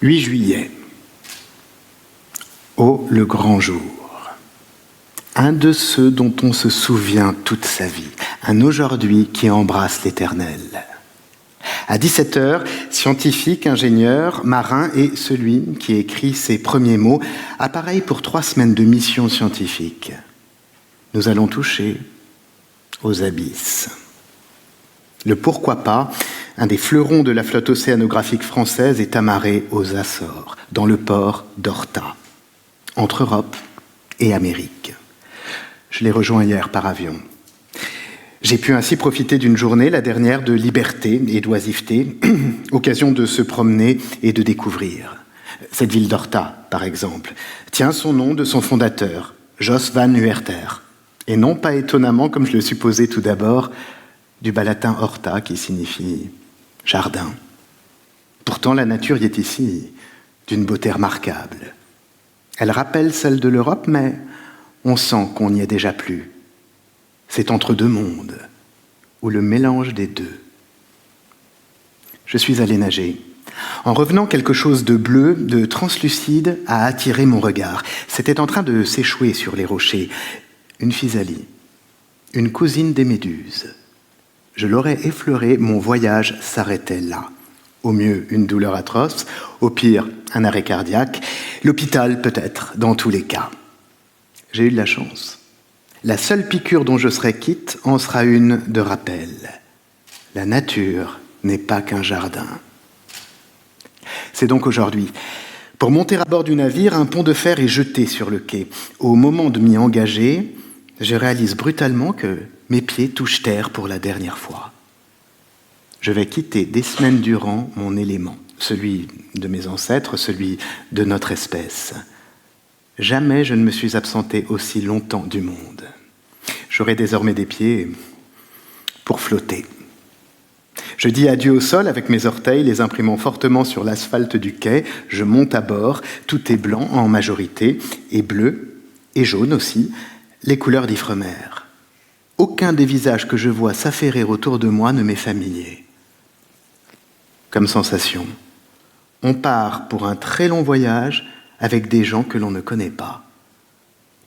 8 juillet. Oh, le grand jour. Un de ceux dont on se souvient toute sa vie. Un aujourd'hui qui embrasse l'éternel. À 17h, scientifique, ingénieur, marin et celui qui écrit ses premiers mots, appareil pour 3 semaines de mission scientifique. Nous allons toucher aux abysses. Le pourquoi pas, un des fleurons de la flotte océanographique française est amarré aux Açores, dans le port d'Horta, entre Europe et Amérique. Je l'ai rejoint hier par avion. J'ai pu ainsi profiter d'une journée, la dernière, de liberté et d'oisiveté, occasion de se promener et de découvrir. Cette ville d'Horta, par exemple, tient son nom de son fondateur, Jos van Huerter, et non pas étonnamment, comme je le supposais tout d'abord, du bas latin horta, qui signifie jardin. Pourtant, la nature y est ici d'une beauté remarquable. Elle rappelle celle de l'Europe, mais on sent qu'on n'y est déjà plus. C'est entre deux mondes, ou le mélange des deux. Je suis allé nager. En revenant, quelque chose de bleu, de translucide, a attiré mon regard. C'était en train de s'échouer sur les rochers. Une physalie, une cousine des méduses. Je l'aurais effleurée, mon voyage s'arrêtait là. Au mieux, une douleur atroce, au pire, un arrêt cardiaque, l'hôpital peut-être, dans tous les cas. J'ai eu de la chance. La seule piqûre dont je serai quitte en sera une de rappel. La nature n'est pas qu'un jardin. C'est donc aujourd'hui. Pour monter à bord du navire, un pont de fer est jeté sur le quai. Au moment de m'y engager, je réalise brutalement que mes pieds touchent terre pour la dernière fois. Je vais quitter des semaines durant mon élément, celui de mes ancêtres, celui de notre espèce. Jamais je ne me suis absenté aussi longtemps du monde. J'aurai désormais des pieds pour flotter. Je dis adieu au sol avec mes orteils, les imprimant fortement sur l'asphalte du quai. Je monte à bord, tout est blanc en majorité, et bleu, et jaune aussi, les couleurs d'Ifremer. Aucun des visages que je vois s'affairer autour de moi ne m'est familier. Comme sensation, on part pour un très long voyage avec des gens que l'on ne connaît pas.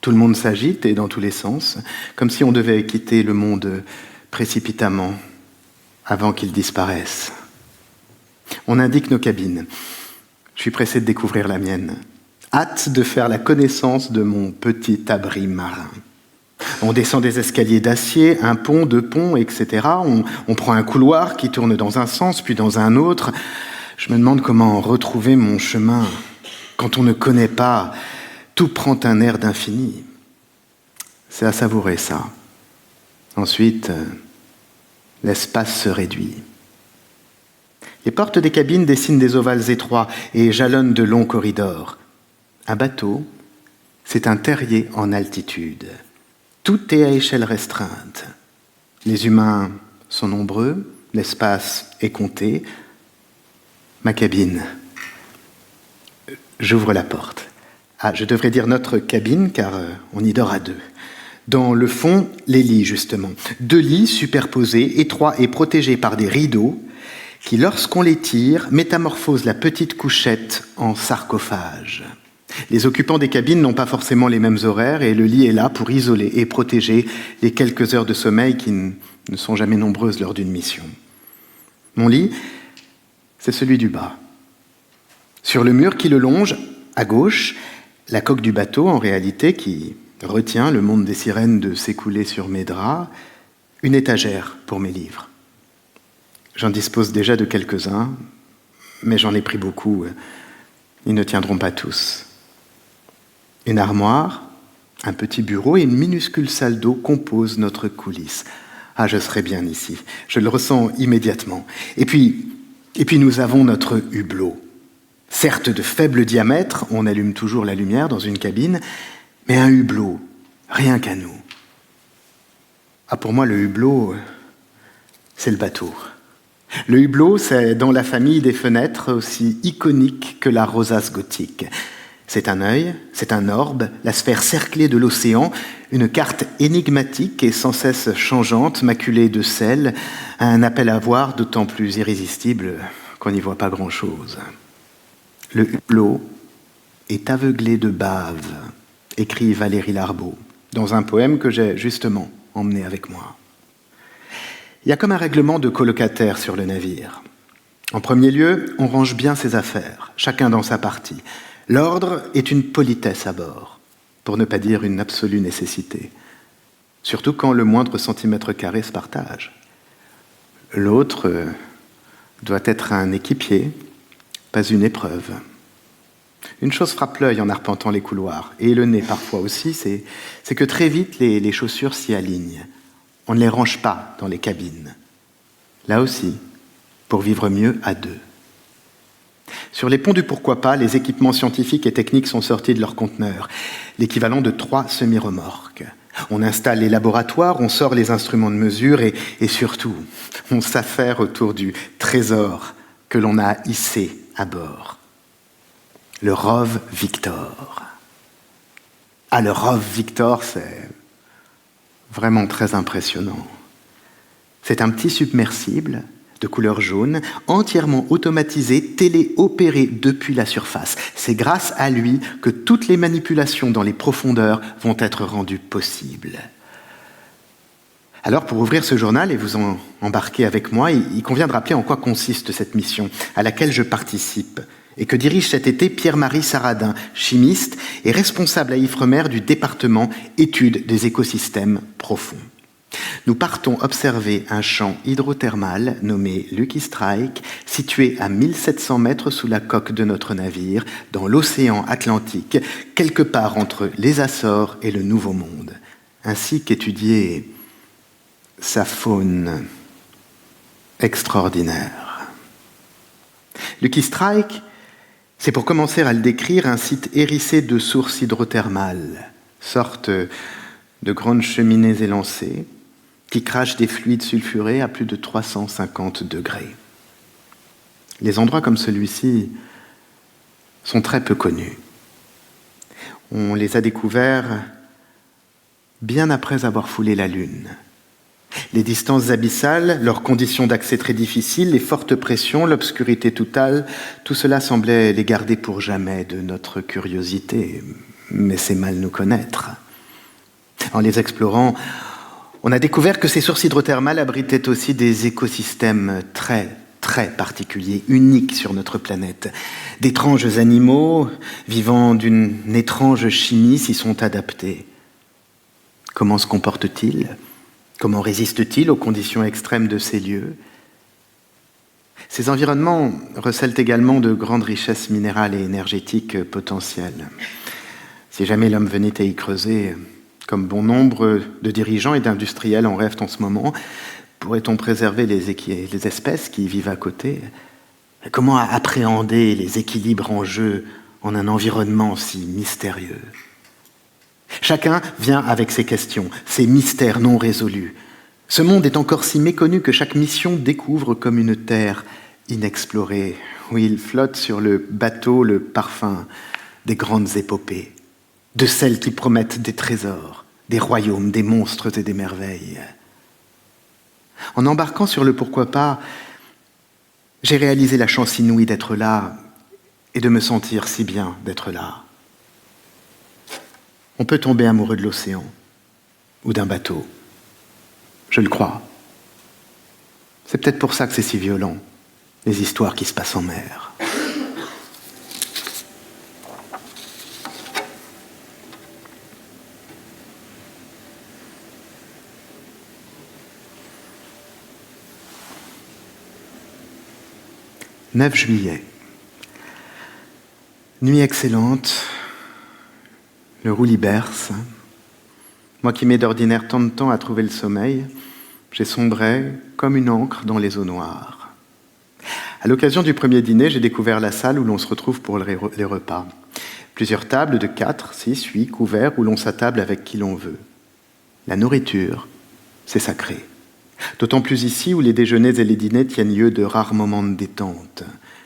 Tout le monde s'agite et dans tous les sens, comme si on devait quitter le monde précipitamment avant qu'il disparaisse. On indique nos cabines. Je suis pressé de découvrir la mienne. Hâte de faire la connaissance de mon petit abri marin. On descend des escaliers d'acier, un pont, 2 ponts, etc. On prend un couloir qui tourne dans un sens, puis dans un autre. Je me demande comment retrouver mon chemin. Quand on ne connaît pas, tout prend un air d'infini. C'est à savourer ça. Ensuite, l'espace se réduit. Les portes des cabines dessinent des ovales étroits et jalonnent de longs corridors. Un bateau, c'est un terrier en altitude. Tout est à échelle restreinte. Les humains sont nombreux, l'espace est compté. Ma cabine. J'ouvre la porte. Je devrais dire notre cabine, car on y dort à 2. Dans le fond, les lits, justement. 2 lits superposés, étroits et protégés par des rideaux, qui, lorsqu'on les tire, métamorphosent la petite couchette en sarcophage. Les occupants des cabines n'ont pas forcément les mêmes horaires et le lit est là pour isoler et protéger les quelques heures de sommeil qui ne sont jamais nombreuses lors d'une mission. Mon lit, c'est celui du bas. Sur le mur qui le longe, à gauche, la coque du bateau, en réalité, qui retient le monde des sirènes de s'écouler sur mes draps, une étagère pour mes livres. J'en dispose déjà de quelques-uns, mais j'en ai pris beaucoup. Ils ne tiendront pas tous. Une armoire, un petit bureau et une minuscule salle d'eau composent notre coulisse. Je serai bien ici. Je le ressens immédiatement. Et puis nous avons notre hublot. Certes de faible diamètre, on allume toujours la lumière dans une cabine, mais un hublot, rien qu'à nous. Pour moi, le hublot, c'est le bateau. Le hublot, c'est dans la famille des fenêtres aussi iconique que la rosace gothique. C'est un œil, c'est un orbe, la sphère cerclée de l'océan, une carte énigmatique et sans cesse changeante, maculée de sel, un appel à voir d'autant plus irrésistible qu'on n'y voit pas grand-chose. Le hublot est aveuglé de bave, écrit Valérie Larbaud, dans un poème que j'ai justement emmené avec moi. Il y a comme un règlement de colocataires sur le navire. En premier lieu, on range bien ses affaires, chacun dans sa partie. L'ordre est une politesse à bord, pour ne pas dire une absolue nécessité, surtout quand le moindre centimètre carré se partage. L'autre doit être un équipier, pas une épreuve. Une chose frappe l'œil en arpentant les couloirs, et le nez parfois aussi, c'est que très vite les chaussures s'y alignent. On ne les range pas dans les cabines. Là aussi, pour vivre mieux à deux. Sur les ponts du Pourquoi pas, les équipements scientifiques et techniques sont sortis de leur conteneur, l'équivalent de 3 semi-remorques. On installe les laboratoires, on sort les instruments de mesure et surtout, on s'affaire autour du trésor que l'on a hissé à bord. Le Rove Victor. Ah, le Rove Victor, c'est vraiment très impressionnant. C'est un petit submersible de couleur jaune, entièrement automatisé, téléopéré depuis la surface. C'est grâce à lui que toutes les manipulations dans les profondeurs vont être rendues possibles. Alors, pour ouvrir ce journal et vous en embarquer avec moi, il convient de rappeler en quoi consiste cette mission à laquelle je participe et que dirige cet été Pierre-Marie Saradin, chimiste et responsable à Ifremer du département études des écosystèmes profonds. Nous partons observer un champ hydrothermal nommé Lucky Strike, situé à 1700 mètres sous la coque de notre navire, dans l'océan Atlantique, quelque part entre les Açores et le Nouveau Monde, ainsi qu'étudier sa faune extraordinaire. Lucky Strike, c'est pour commencer à le décrire un site hérissé de sources hydrothermales, sorte de grandes cheminées élancées, qui crachent des fluides sulfurés à plus de 350 degrés. Les endroits comme celui-ci sont très peu connus. On les a découverts bien après avoir foulé la Lune. Les distances abyssales, leurs conditions d'accès très difficiles, les fortes pressions, l'obscurité totale, tout cela semblait les garder pour jamais de notre curiosité, mais c'est mal nous connaître. En les explorant, on a découvert que ces sources hydrothermales abritaient aussi des écosystèmes très, très particuliers, uniques sur notre planète. D'étranges animaux, vivant d'une étrange chimie, s'y sont adaptés. Comment se comportent-ils ? Comment résistent-ils aux conditions extrêmes de ces lieux ? Ces environnements recèlent également de grandes richesses minérales et énergétiques potentielles. Si jamais l'homme venait à y creuser, comme bon nombre de dirigeants et d'industriels en rêvent en ce moment, pourrait-on préserver les espèces qui y vivent à côté ? Comment appréhender les équilibres en jeu en un environnement si mystérieux ? Chacun vient avec ses questions, ses mystères non résolus. Ce monde est encore si méconnu que chaque mission découvre comme une terre inexplorée, où il flotte sur le bateau le parfum des grandes épopées, de celles qui promettent des trésors, des royaumes, des monstres et des merveilles. En embarquant sur le Pourquoi pas, j'ai réalisé la chance inouïe d'être là et de me sentir si bien d'être là. On peut tomber amoureux de l'océan ou d'un bateau. Je le crois. C'est peut-être pour ça que c'est si violent, les histoires qui se passent en mer. « 9 juillet. Nuit excellente. Le roulis berce. Moi qui mets d'ordinaire tant de temps à trouver le sommeil, j'ai sombré comme une encre dans les eaux noires. À l'occasion du premier dîner, j'ai découvert la salle où l'on se retrouve pour les repas. Plusieurs tables de 4, 6, 8 couverts où l'on s'attable avec qui l'on veut. La nourriture, c'est sacré. D'autant plus ici où les déjeuners et les dîners tiennent lieu de rares moments de détente.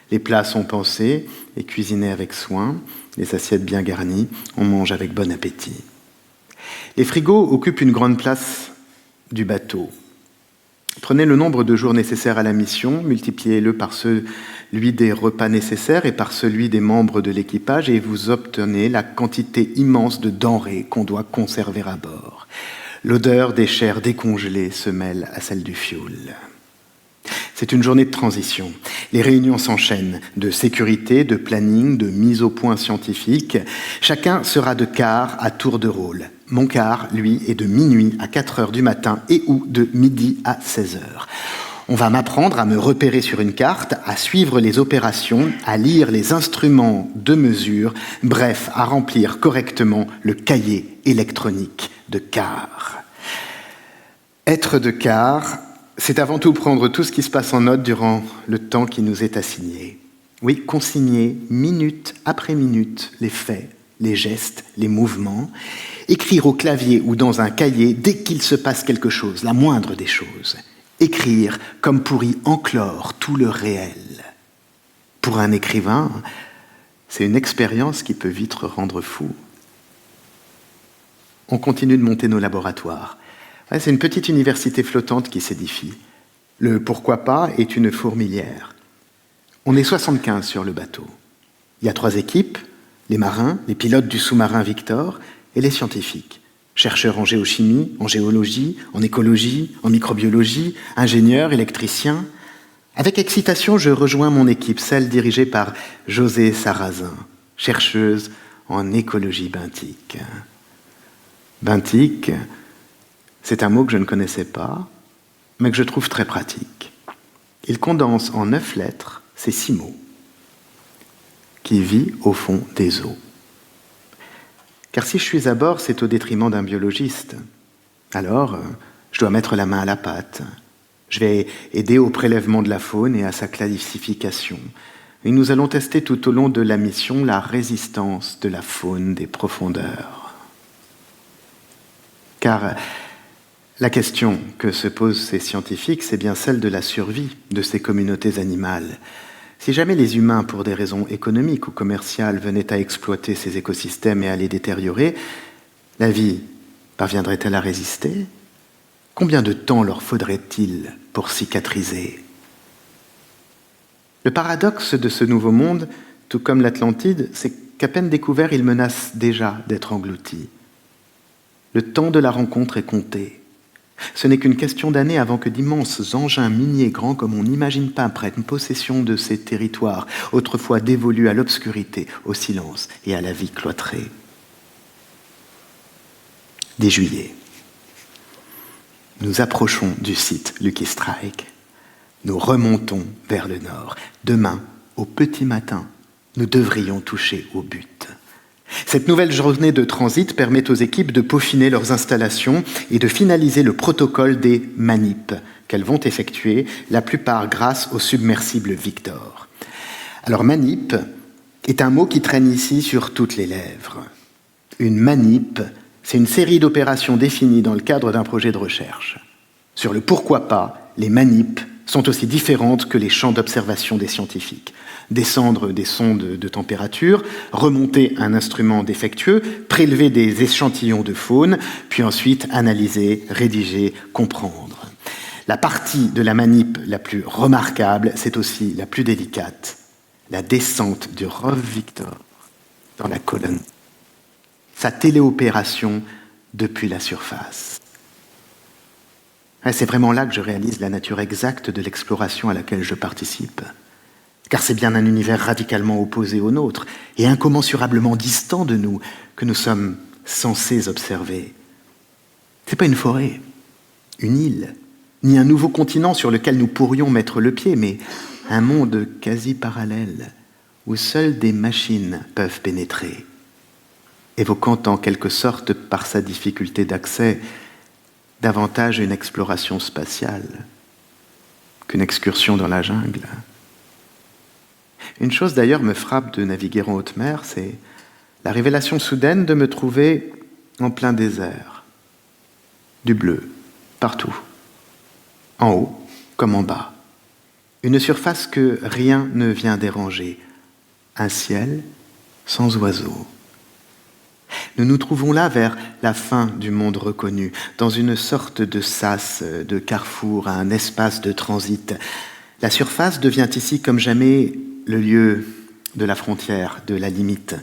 Les plats sont pensés et cuisinés avec soin, les assiettes bien garnies, on mange avec bon appétit. Les frigos occupent une grande place du bateau. Prenez le nombre de jours nécessaires à la mission, multipliez-le par ceux lui des repas nécessaires et par celui des membres de l'équipage, et vous obtenez la quantité immense de denrées qu'on doit conserver à bord. L'odeur des chairs décongelées se mêle à celle du fioul. C'est une journée de transition. Les réunions s'enchaînent, de sécurité, de planning, de mise au point scientifique. Chacun sera de quart à tour de rôle. Mon quart, lui, est de minuit à 4 heures du matin et ou de midi à 16 heures. On va m'apprendre à me repérer sur une carte, à suivre les opérations, à lire les instruments de mesure, bref, à remplir correctement le cahier électronique de quart. Être de quart, c'est avant tout prendre tout ce qui se passe en note durant le temps qui nous est assigné. Oui, consigner minute après minute les faits, les gestes, les mouvements, écrire au clavier ou dans un cahier dès qu'il se passe quelque chose, la moindre des choses. Écrire comme pour y enclore tout le réel. Pour un écrivain, c'est une expérience qui peut vite rendre fou. On continue de monter nos laboratoires. Ouais, c'est une petite université flottante qui s'édifie. Le pourquoi pas est une fourmilière. On est 75 sur le bateau. Il y a 3 équipes, les marins, les pilotes du sous-marin Victor et les scientifiques. Chercheurs en géochimie, en géologie, en écologie, en microbiologie, ingénieurs, électriciens. Avec excitation, je rejoins mon équipe, celle dirigée par José Sarrazin, chercheuse en écologie benthique. Benthique, c'est un mot que je ne connaissais pas, mais que je trouve très pratique. Il condense en 9 lettres ces 6 mots. Qui vit au fond des eaux. Car si je suis à bord, c'est au détriment d'un biologiste. Alors, je dois mettre la main à la pâte. Je vais aider au prélèvement de la faune et à sa classification. Et nous allons tester tout au long de la mission la résistance de la faune des profondeurs. Car la question que se posent ces scientifiques, c'est bien celle de la survie de ces communautés animales. Si jamais les humains, pour des raisons économiques ou commerciales, venaient à exploiter ces écosystèmes et à les détériorer, la vie parviendrait-elle à résister ? Combien de temps leur faudrait-il pour cicatriser ? Le paradoxe de ce nouveau monde, tout comme l'Atlantide, c'est qu'à peine découvert, il menace déjà d'être englouti. Le temps de la rencontre est compté. Ce n'est qu'une question d'années avant que d'immenses engins miniers grands comme on n'imagine pas prennent possession de ces territoires, autrefois dévolus à l'obscurité, au silence et à la vie cloîtrée. 10 juillet. Nous approchons du site Lucky Strike. Nous remontons vers le nord. Demain, au petit matin, nous devrions toucher au but. Cette nouvelle journée de transit permet aux équipes de peaufiner leurs installations et de finaliser le protocole des manips qu'elles vont effectuer, la plupart grâce au submersible Victor. Alors manip est un mot qui traîne ici sur toutes les lèvres. Une manip, c'est une série d'opérations définies dans le cadre d'un projet de recherche. Sur le pourquoi pas, les manips sont aussi différentes que les champs d'observation des scientifiques. Descendre des sondes de température, remonter un instrument défectueux, prélever des échantillons de faune, puis ensuite analyser, rédiger, comprendre. La partie de la manip la plus remarquable, c'est aussi la plus délicate, la descente du ROV Victor dans la colonne. Sa téléopération depuis la surface. C'est vraiment là que je réalise la nature exacte de l'exploration à laquelle je participe. Car c'est bien un univers radicalement opposé au nôtre et incommensurablement distant de nous que nous sommes censés observer. Ce n'est pas une forêt, une île, ni un nouveau continent sur lequel nous pourrions mettre le pied, mais un monde quasi parallèle où seules des machines peuvent pénétrer, évoquant en quelque sorte par sa difficulté d'accès davantage une exploration spatiale qu'une excursion dans la jungle. Une chose d'ailleurs me frappe de naviguer en haute mer, c'est la révélation soudaine de me trouver en plein désert. Du bleu, partout, en haut comme en bas. Une surface que rien ne vient déranger, un ciel sans oiseaux. Nous nous trouvons là vers la fin du monde reconnu, dans une sorte de sas, de carrefour, un espace de transit. La surface devient ici comme jamais le lieu de la frontière, de la limite.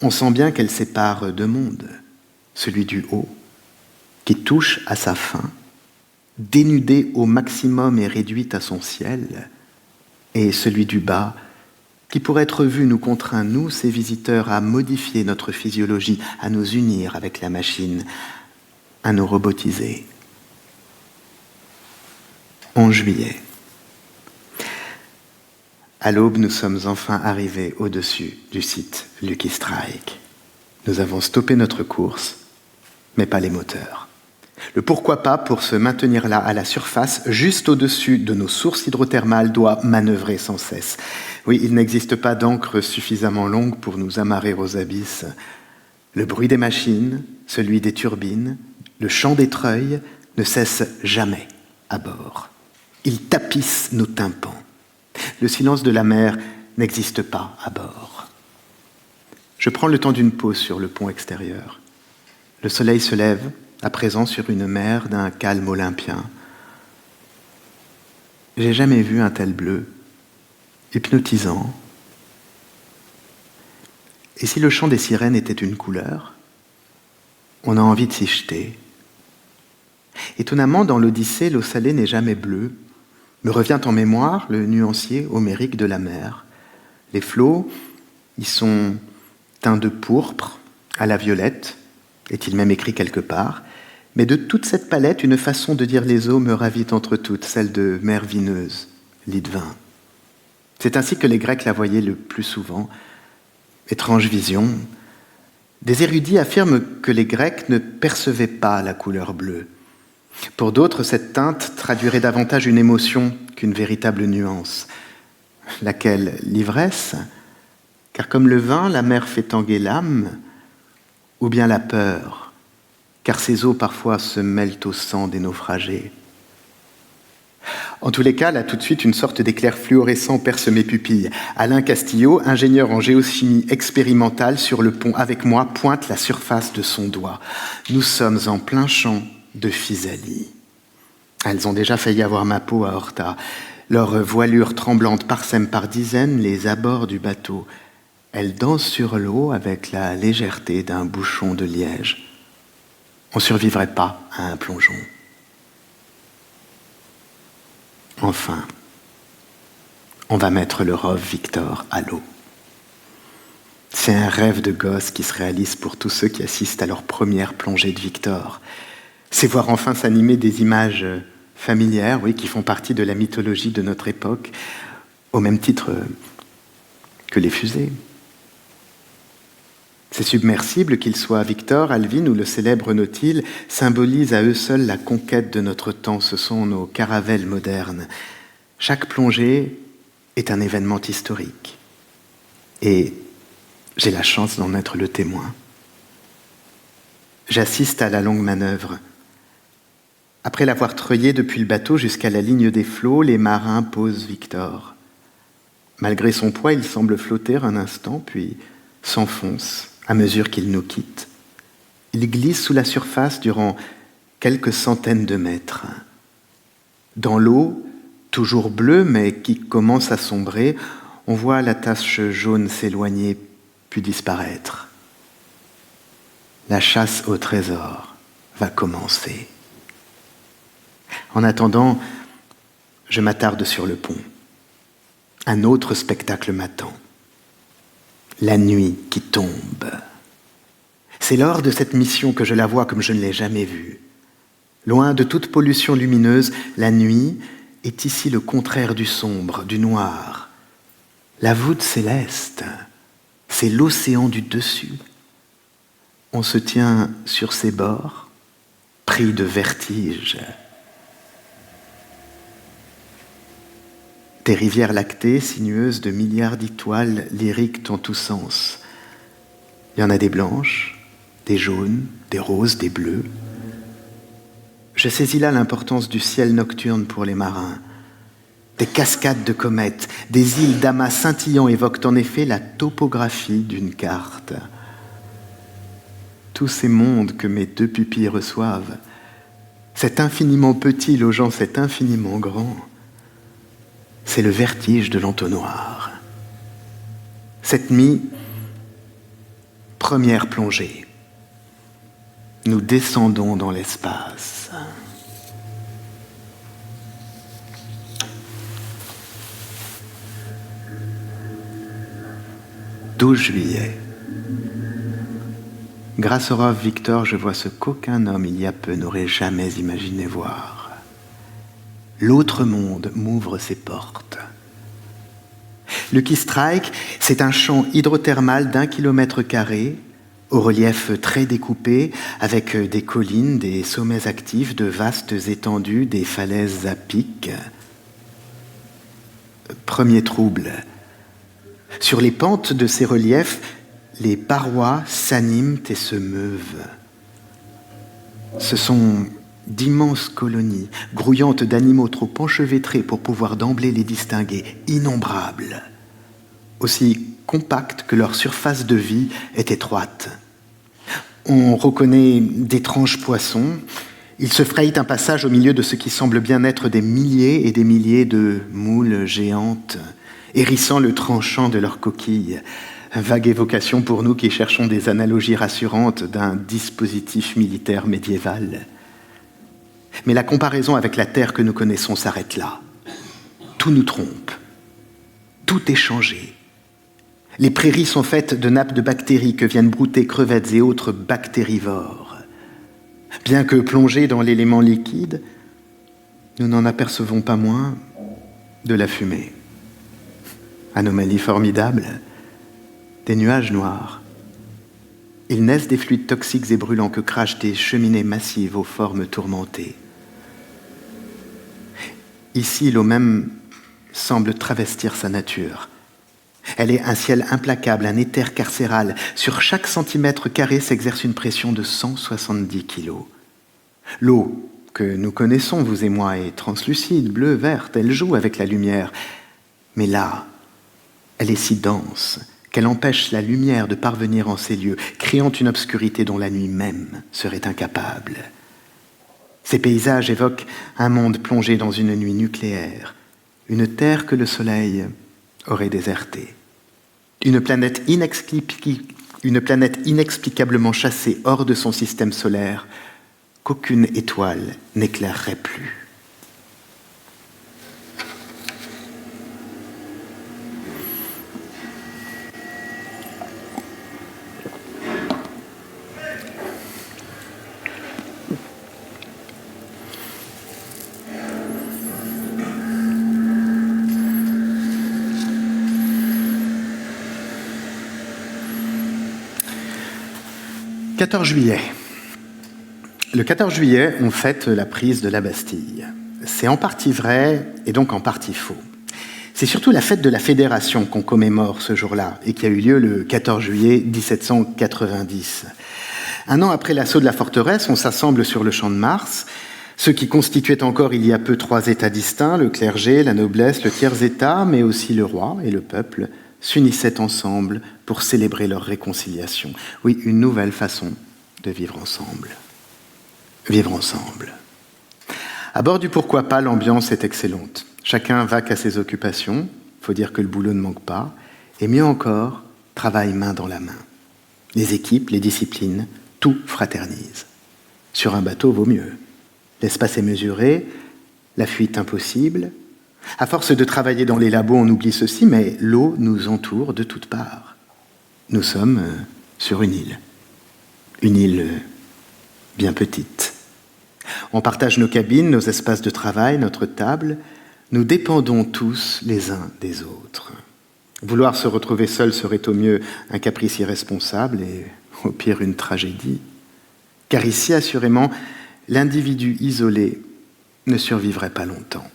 On sent bien qu'elle sépare deux mondes, celui du haut, qui touche à sa fin, dénudé au maximum et réduit à son ciel, et celui du bas, qui pour être vu nous contraint, nous, ses visiteurs, à modifier notre physiologie, à nous unir avec la machine, à nous robotiser. 11 juillet. À l'aube, nous sommes enfin arrivés au-dessus du site Lucky Strike. Nous avons stoppé notre course, mais pas les moteurs. Le pourquoi pas, pour se maintenir là, à la surface, juste au-dessus de nos sources hydrothermales, doit manœuvrer sans cesse. Oui, il n'existe pas d'ancre suffisamment longue pour nous amarrer aux abysses. Le bruit des machines, celui des turbines, le chant des treuils ne cessent jamais à bord. Ils tapissent nos tympans. Le silence de la mer n'existe pas à bord. Je prends le temps d'une pause sur le pont extérieur. Le soleil se lève, à présent sur une mer d'un calme olympien. J'ai jamais vu un tel bleu, hypnotisant. Et si le chant des sirènes était une couleur, on a envie de s'y jeter. Étonnamment, dans l'Odyssée, l'eau salée n'est jamais bleue. Me revient en mémoire le nuancier homérique de la mer. Les flots y sont teints de pourpre à la violette, est-il même écrit quelque part, mais de toute cette palette, une façon de dire les eaux me ravit entre toutes, celle de mer vineuse, lit de vin. C'est ainsi que les Grecs la voyaient le plus souvent. Étrange vision. Des érudits affirment que les Grecs ne percevaient pas la couleur bleue. Pour d'autres, cette teinte traduirait davantage une émotion qu'une véritable nuance. Laquelle? L'ivresse? Car comme le vin, la mer fait tanguer l'âme, ou bien la peur, car ces eaux parfois se mêlent au sang des naufragés. En tous les cas, là, tout de suite, une sorte d'éclair fluorescent perce mes pupilles. Alain Castillo, ingénieur en géochimie expérimentale sur le pont avec moi, pointe la surface de son doigt. Nous sommes en plein champ de Physalie. Elles ont déjà failli avoir ma peau à Horta. Leurs voilures tremblantes parsèment par dizaines les abords du bateau. Elles dansent sur l'eau avec la légèreté d'un bouchon de liège. On ne survivrait pas à un plongeon. Enfin, on va mettre le Rove Victor à l'eau. C'est un rêve de gosse qui se réalise pour tous ceux qui assistent à leur première plongée de Victor. C'est voir enfin s'animer des images familières, oui, qui font partie de la mythologie de notre époque, au même titre que les fusées. Ces submersibles, qu'ils soient Victor, Alvin ou le célèbre Nautile, symbolisent à eux seuls la conquête de notre temps. Ce sont nos caravelles modernes. Chaque plongée est un événement historique. Et j'ai la chance d'en être le témoin. J'assiste à la longue manœuvre. Après l'avoir treuillé depuis le bateau jusqu'à la ligne des flots, les marins posent Victor. Malgré son poids, il semble flotter un instant, puis s'enfonce à mesure qu'il nous quitte. Il glisse sous la surface durant quelques centaines de mètres. Dans l'eau, toujours bleue, mais qui commence à sombrer, on voit la tache jaune s'éloigner, puis disparaître. La chasse au trésor va commencer. En attendant, je m'attarde sur le pont. Un autre spectacle m'attend. La nuit qui tombe. C'est lors de cette mission que je la vois comme je ne l'ai jamais vue. Loin de toute pollution lumineuse, la nuit est ici le contraire du sombre, du noir. La voûte céleste, c'est l'océan du dessus. On se tient sur ses bords, pris de vertige. Des rivières lactées, sinueuses de milliards d'étoiles, lyriques en tous sens. Il y en a des blanches, des jaunes, des roses, des bleus. Je saisis là l'importance du ciel nocturne pour les marins. Des cascades de comètes, des îles d'amas scintillants évoquent en effet la topographie d'une carte. Tous ces mondes que mes deux pupilles reçoivent, cet infiniment petit logeant cet infiniment grand, c'est le vertige de l'entonnoir. Cette nuit, première plongée. Nous descendons dans l'espace. « 12 juillet. Grâce au Rav Victor, je vois ce qu'aucun homme il y a peu n'aurait jamais imaginé voir. L'autre monde m'ouvre ses portes. Lucky Strike, c'est un champ hydrothermal d'1 km², au relief très découpé, avec des collines, des sommets actifs, de vastes étendues, des falaises à pic. Premier trouble. Sur les pentes de ces reliefs, les parois s'animent et se meuvent. Ce sont d'immenses colonies, grouillantes d'animaux trop enchevêtrés pour pouvoir d'emblée les distinguer, innombrables, aussi compactes que leur surface de vie est étroite. On reconnaît d'étranges poissons. Ils se frayent un passage au milieu de ce qui semble bien être des milliers et des milliers de moules géantes, hérissant le tranchant de leurs coquilles. Vague évocation pour nous qui cherchons des analogies rassurantes d'un dispositif militaire médiéval. Mais la comparaison avec la Terre que nous connaissons s'arrête là. Tout nous trompe. Tout est changé. Les prairies sont faites de nappes de bactéries que viennent brouter crevettes et autres bactérivores. Bien que plongés dans l'élément liquide, nous n'en apercevons pas moins de la fumée. Anomalie formidable, des nuages noirs. Ils naissent des fluides toxiques et brûlants que crachent des cheminées massives aux formes tourmentées. Ici, l'eau même semble travestir sa nature. Elle est un ciel implacable, un éther carcéral. Sur chaque centimètre carré s'exerce une pression de 170 kilos. L'eau que nous connaissons, vous et moi, est translucide, bleue, verte, elle joue avec la lumière. Mais là, elle est si dense qu'elle empêche la lumière de parvenir en ces lieux, créant une obscurité dont la nuit même serait incapable. Ces paysages évoquent un monde plongé dans une nuit nucléaire, une terre que le soleil aurait désertée, une planète inexplicablement chassée hors de son système solaire, qu'aucune étoile n'éclairerait plus. « 14 juillet. Le 14 juillet, on fête la prise de la Bastille. C'est en partie vrai et donc en partie faux. C'est surtout la fête de la Fédération qu'on commémore ce jour-là et qui a eu lieu le 14 juillet 1790. Un an après l'assaut de la forteresse, on s'assemble sur le champ de Mars. Ceux qui constituaient encore il y a peu 3 États distincts, le clergé, la noblesse, le tiers-État, mais aussi le roi et le peuple, s'unissaient ensemble pour célébrer leur réconciliation. Oui, une nouvelle façon de vivre ensemble. Vivre ensemble. À bord du Pourquoi pas, l'ambiance est excellente. Chacun va qu'à ses occupations, il faut dire que le boulot ne manque pas, et mieux encore, travaille main dans la main. Les équipes, les disciplines, tout fraternise. Sur un bateau, vaut mieux. L'espace est mesuré, la fuite impossible. À force de travailler dans les labos, on oublie ceci, mais l'eau nous entoure de toutes parts. Nous sommes sur une île bien petite. On partage nos cabines, nos espaces de travail, notre table. Nous dépendons tous les uns des autres. Vouloir se retrouver seul serait au mieux un caprice irresponsable et au pire une tragédie. Car ici, assurément, l'individu isolé ne survivrait pas longtemps.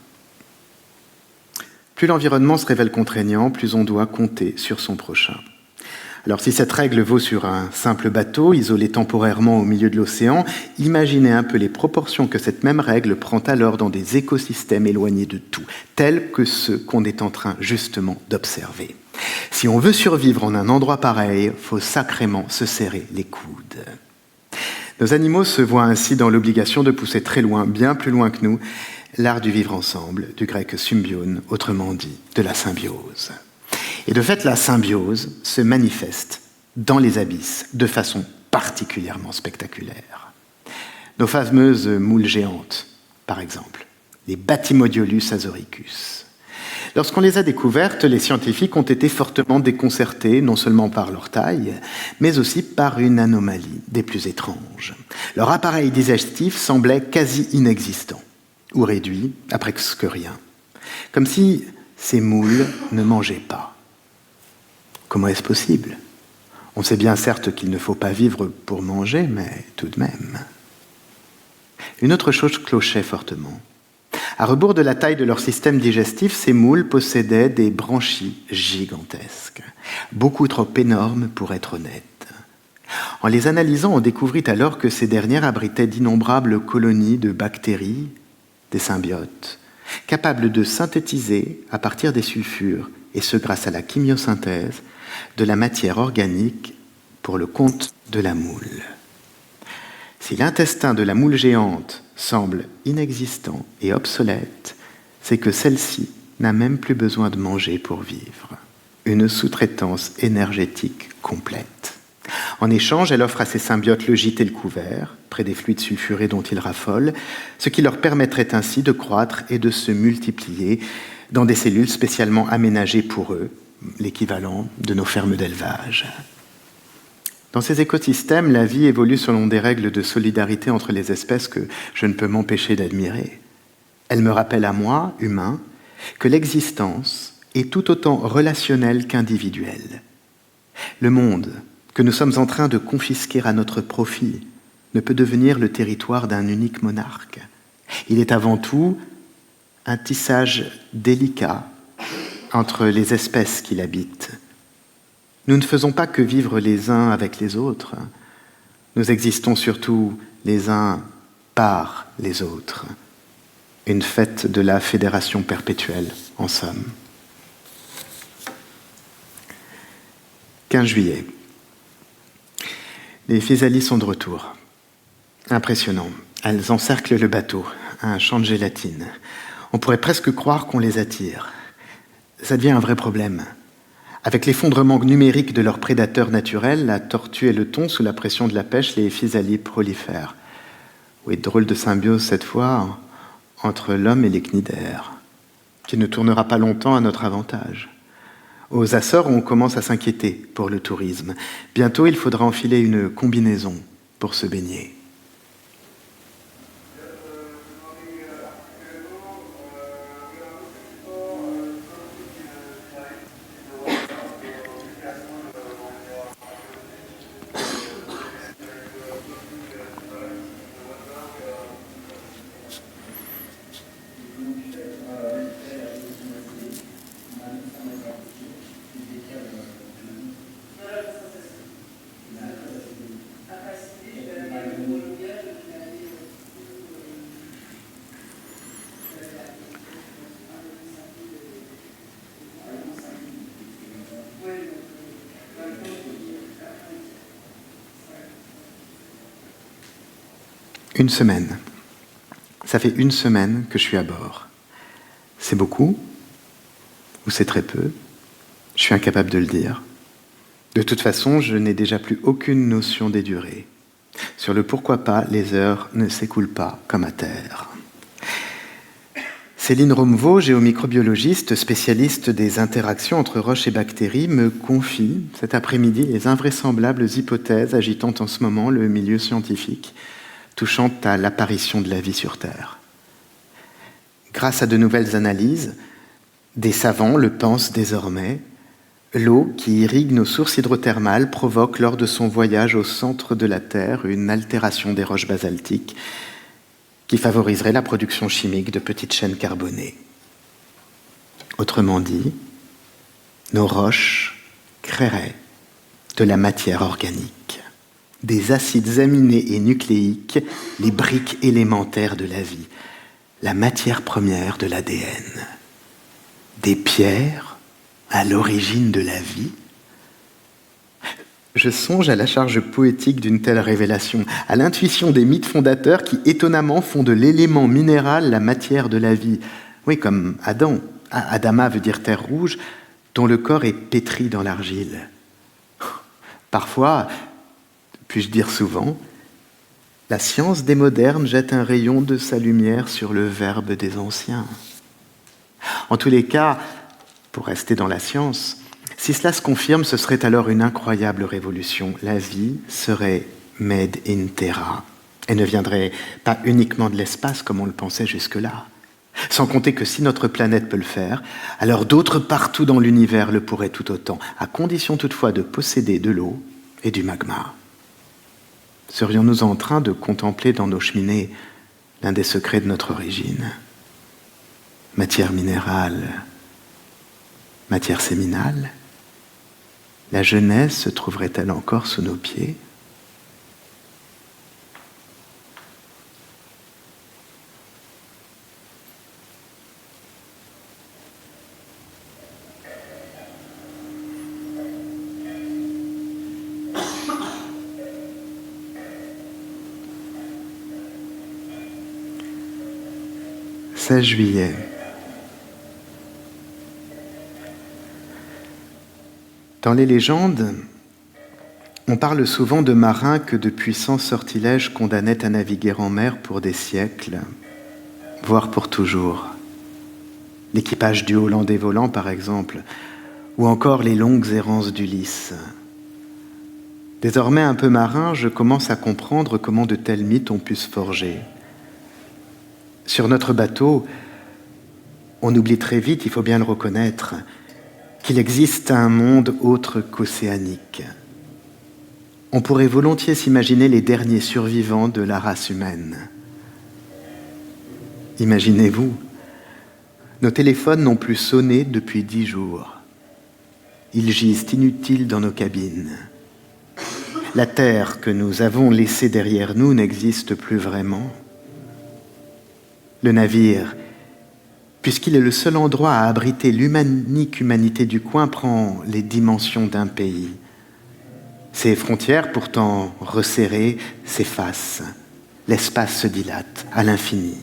Plus l'environnement se révèle contraignant, plus on doit compter sur son prochain. Alors si cette règle vaut sur un simple bateau, isolé temporairement au milieu de l'océan, imaginez un peu les proportions que cette même règle prend alors dans des écosystèmes éloignés de tout, tels que ceux qu'on est en train justement d'observer. Si on veut survivre en un endroit pareil, il faut sacrément se serrer les coudes. Nos animaux se voient ainsi dans l'obligation de pousser très loin, bien plus loin que nous, l'art du vivre ensemble, du grec symbion, autrement dit, de la symbiose. Et de fait, la symbiose se manifeste dans les abysses de façon particulièrement spectaculaire. Nos fameuses moules géantes, par exemple, les Batymodiolus azoricus. Lorsqu'on les a découvertes, les scientifiques ont été fortement déconcertés, non seulement par leur taille, mais aussi par une anomalie des plus étranges. Leur appareil digestif semblait quasi inexistant, ou réduit à presque rien, comme si ces moules ne mangeaient pas. Comment est-ce possible ? On sait bien certes qu'il ne faut pas vivre pour manger, mais tout de même. Une autre chose clochait fortement. À rebours de la taille de leur système digestif, ces moules possédaient des branchies gigantesques, beaucoup trop énormes pour être honnêtes. En les analysant, on découvrit alors que ces dernières abritaient d'innombrables colonies de bactéries, des symbiotes, capables de synthétiser, à partir des sulfures, et ce grâce à la chimiosynthèse, de la matière organique pour le compte de la moule. Si l'intestin de la moule géante semble inexistant et obsolète, c'est que celle-ci n'a même plus besoin de manger pour vivre. Une sous-traitance énergétique complète. En échange, elle offre à ses symbiotes le gîte et le couvert, près des fluides sulfurés dont ils raffolent, ce qui leur permettrait ainsi de croître et de se multiplier dans des cellules spécialement aménagées pour eux, l'équivalent de nos fermes d'élevage. Dans ces écosystèmes, la vie évolue selon des règles de solidarité entre les espèces que je ne peux m'empêcher d'admirer. Elle me rappelle à moi, humain, que l'existence est tout autant relationnelle qu'individuelle. Le monde que nous sommes en train de confisquer à notre profit ne peut devenir le territoire d'un unique monarque. Il est avant tout un tissage délicat entre les espèces qui l'habitent. Nous ne faisons pas que vivre les uns avec les autres. Nous existons surtout les uns par les autres. Une fête de la fédération perpétuelle, en somme. 15 juillet. Les physalies sont de retour. Impressionnant. Elles encerclent le bateau, un champ de gélatine. On pourrait presque croire qu'on les attire. Ça devient un vrai problème. Avec l'effondrement numérique de leurs prédateurs naturels, la tortue et le thon, sous la pression de la pêche, les physalies prolifèrent. Oui, drôle de symbiose cette fois entre l'homme et les cnidaires, qui ne tournera pas longtemps à notre avantage. Aux Açores, on commence à s'inquiéter pour le tourisme. Bientôt, il faudra enfiler une combinaison pour se baigner. Une semaine. Ça fait une semaine que je suis à bord. C'est beaucoup ou c'est très peu? Je suis incapable de le dire. De toute façon, je n'ai déjà plus aucune notion des durées. Sur le pourquoi pas, les heures ne s'écoulent pas comme à terre. Céline Romevaux, géomicrobiologiste, spécialiste des interactions entre roches et bactéries, me confie cet après-midi les invraisemblables hypothèses agitant en ce moment le milieu scientifique, touchant à l'apparition de la vie sur Terre. Grâce à de nouvelles analyses, des savants le pensent désormais, l'eau qui irrigue nos sources hydrothermales provoque lors de son voyage au centre de la Terre une altération des roches basaltiques qui favoriserait la production chimique de petites chaînes carbonées. Autrement dit, nos roches créeraient de la matière organique, des acides aminés et nucléiques, les briques élémentaires de la vie, la matière première de l'ADN. Des pierres à l'origine de la vie. Je songe à la charge poétique d'une telle révélation, à l'intuition des mythes fondateurs qui étonnamment font de l'élément minéral la matière de la vie. Oui, comme Adam. Adama veut dire terre rouge, dont le corps est pétri dans l'argile. Parfois, puis-je dire souvent, la science des modernes jette un rayon de sa lumière sur le verbe des anciens. En tous les cas, pour rester dans la science, si cela se confirme, ce serait alors une incroyable révolution. La vie serait made in terra. Elle ne viendrait pas uniquement de l'espace comme on le pensait jusque-là. Sans compter que si notre planète peut le faire, alors d'autres partout dans l'univers le pourraient tout autant, à condition toutefois de posséder de l'eau et du magma. Serions-nous en train de contempler dans nos cheminées l'un des secrets de notre origine ? Matière minérale, matière séminale, la Genèse se trouverait-elle encore sous nos pieds ? « 16 juillet. Dans les légendes, on parle souvent de marins que de puissants sortilèges condamnaient à naviguer en mer pour des siècles, voire pour toujours. L'équipage du Hollandais volant, par exemple, ou encore les longues errances d'Ulysse. Désormais un peu marin, je commence à comprendre comment de tels mythes ont pu se forger. Sur notre bateau, on oublie très vite, il faut bien le reconnaître, qu'il existe un monde autre qu'océanique. On pourrait volontiers s'imaginer les derniers survivants de la race humaine. Imaginez-vous, nos téléphones n'ont plus sonné depuis 10 jours. Ils gisent inutiles dans nos cabines. La terre que nous avons laissée derrière nous n'existe plus vraiment. Le navire, puisqu'il est le seul endroit à abriter l'humanique humanité du coin, prend les dimensions d'un pays. Ses frontières, pourtant resserrées, s'effacent. L'espace se dilate à l'infini.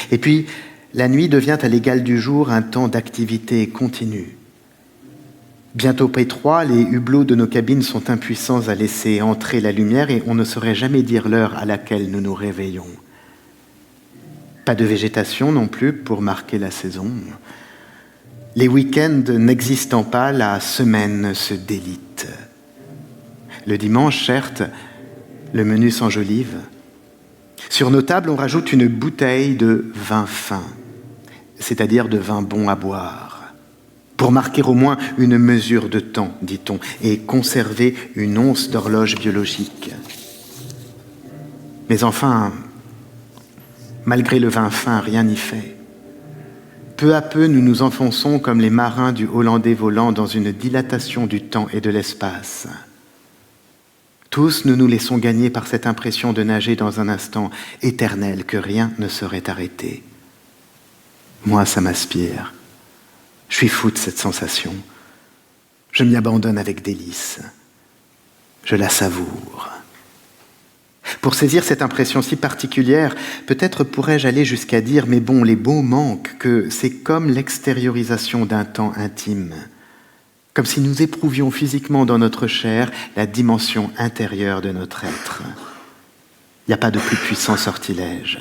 Et puis, la nuit devient à l'égal du jour un temps d'activité continue. Bientôt étroits, les hublots de nos cabines sont impuissants à laisser entrer la lumière et on ne saurait jamais dire l'heure à laquelle nous nous réveillons. Pas de végétation non plus pour marquer la saison. Les week-ends n'existant pas, la semaine se délite. Le dimanche, certes, le menu s'enjolive. Sur nos tables, on rajoute une bouteille de vin fin, c'est-à-dire de vin bon à boire, pour marquer au moins une mesure de temps, dit-on, et conserver une once d'horloge biologique. Mais enfin, malgré le vin fin, rien n'y fait. Peu à peu, nous nous enfonçons comme les marins du Hollandais volant dans une dilatation du temps et de l'espace. Tous, nous nous laissons gagner par cette impression de nager dans un instant éternel que rien ne saurait arrêter. Moi, ça m'aspire. Je suis fou de cette sensation. Je m'y abandonne avec délice. Je la savoure. Pour saisir cette impression si particulière, peut-être pourrais-je aller jusqu'à dire « mais bon, les mots manquent, que c'est comme l'extériorisation d'un temps intime ». Comme si nous éprouvions physiquement dans notre chair la dimension intérieure de notre être. Il n'y a pas de plus puissant sortilège.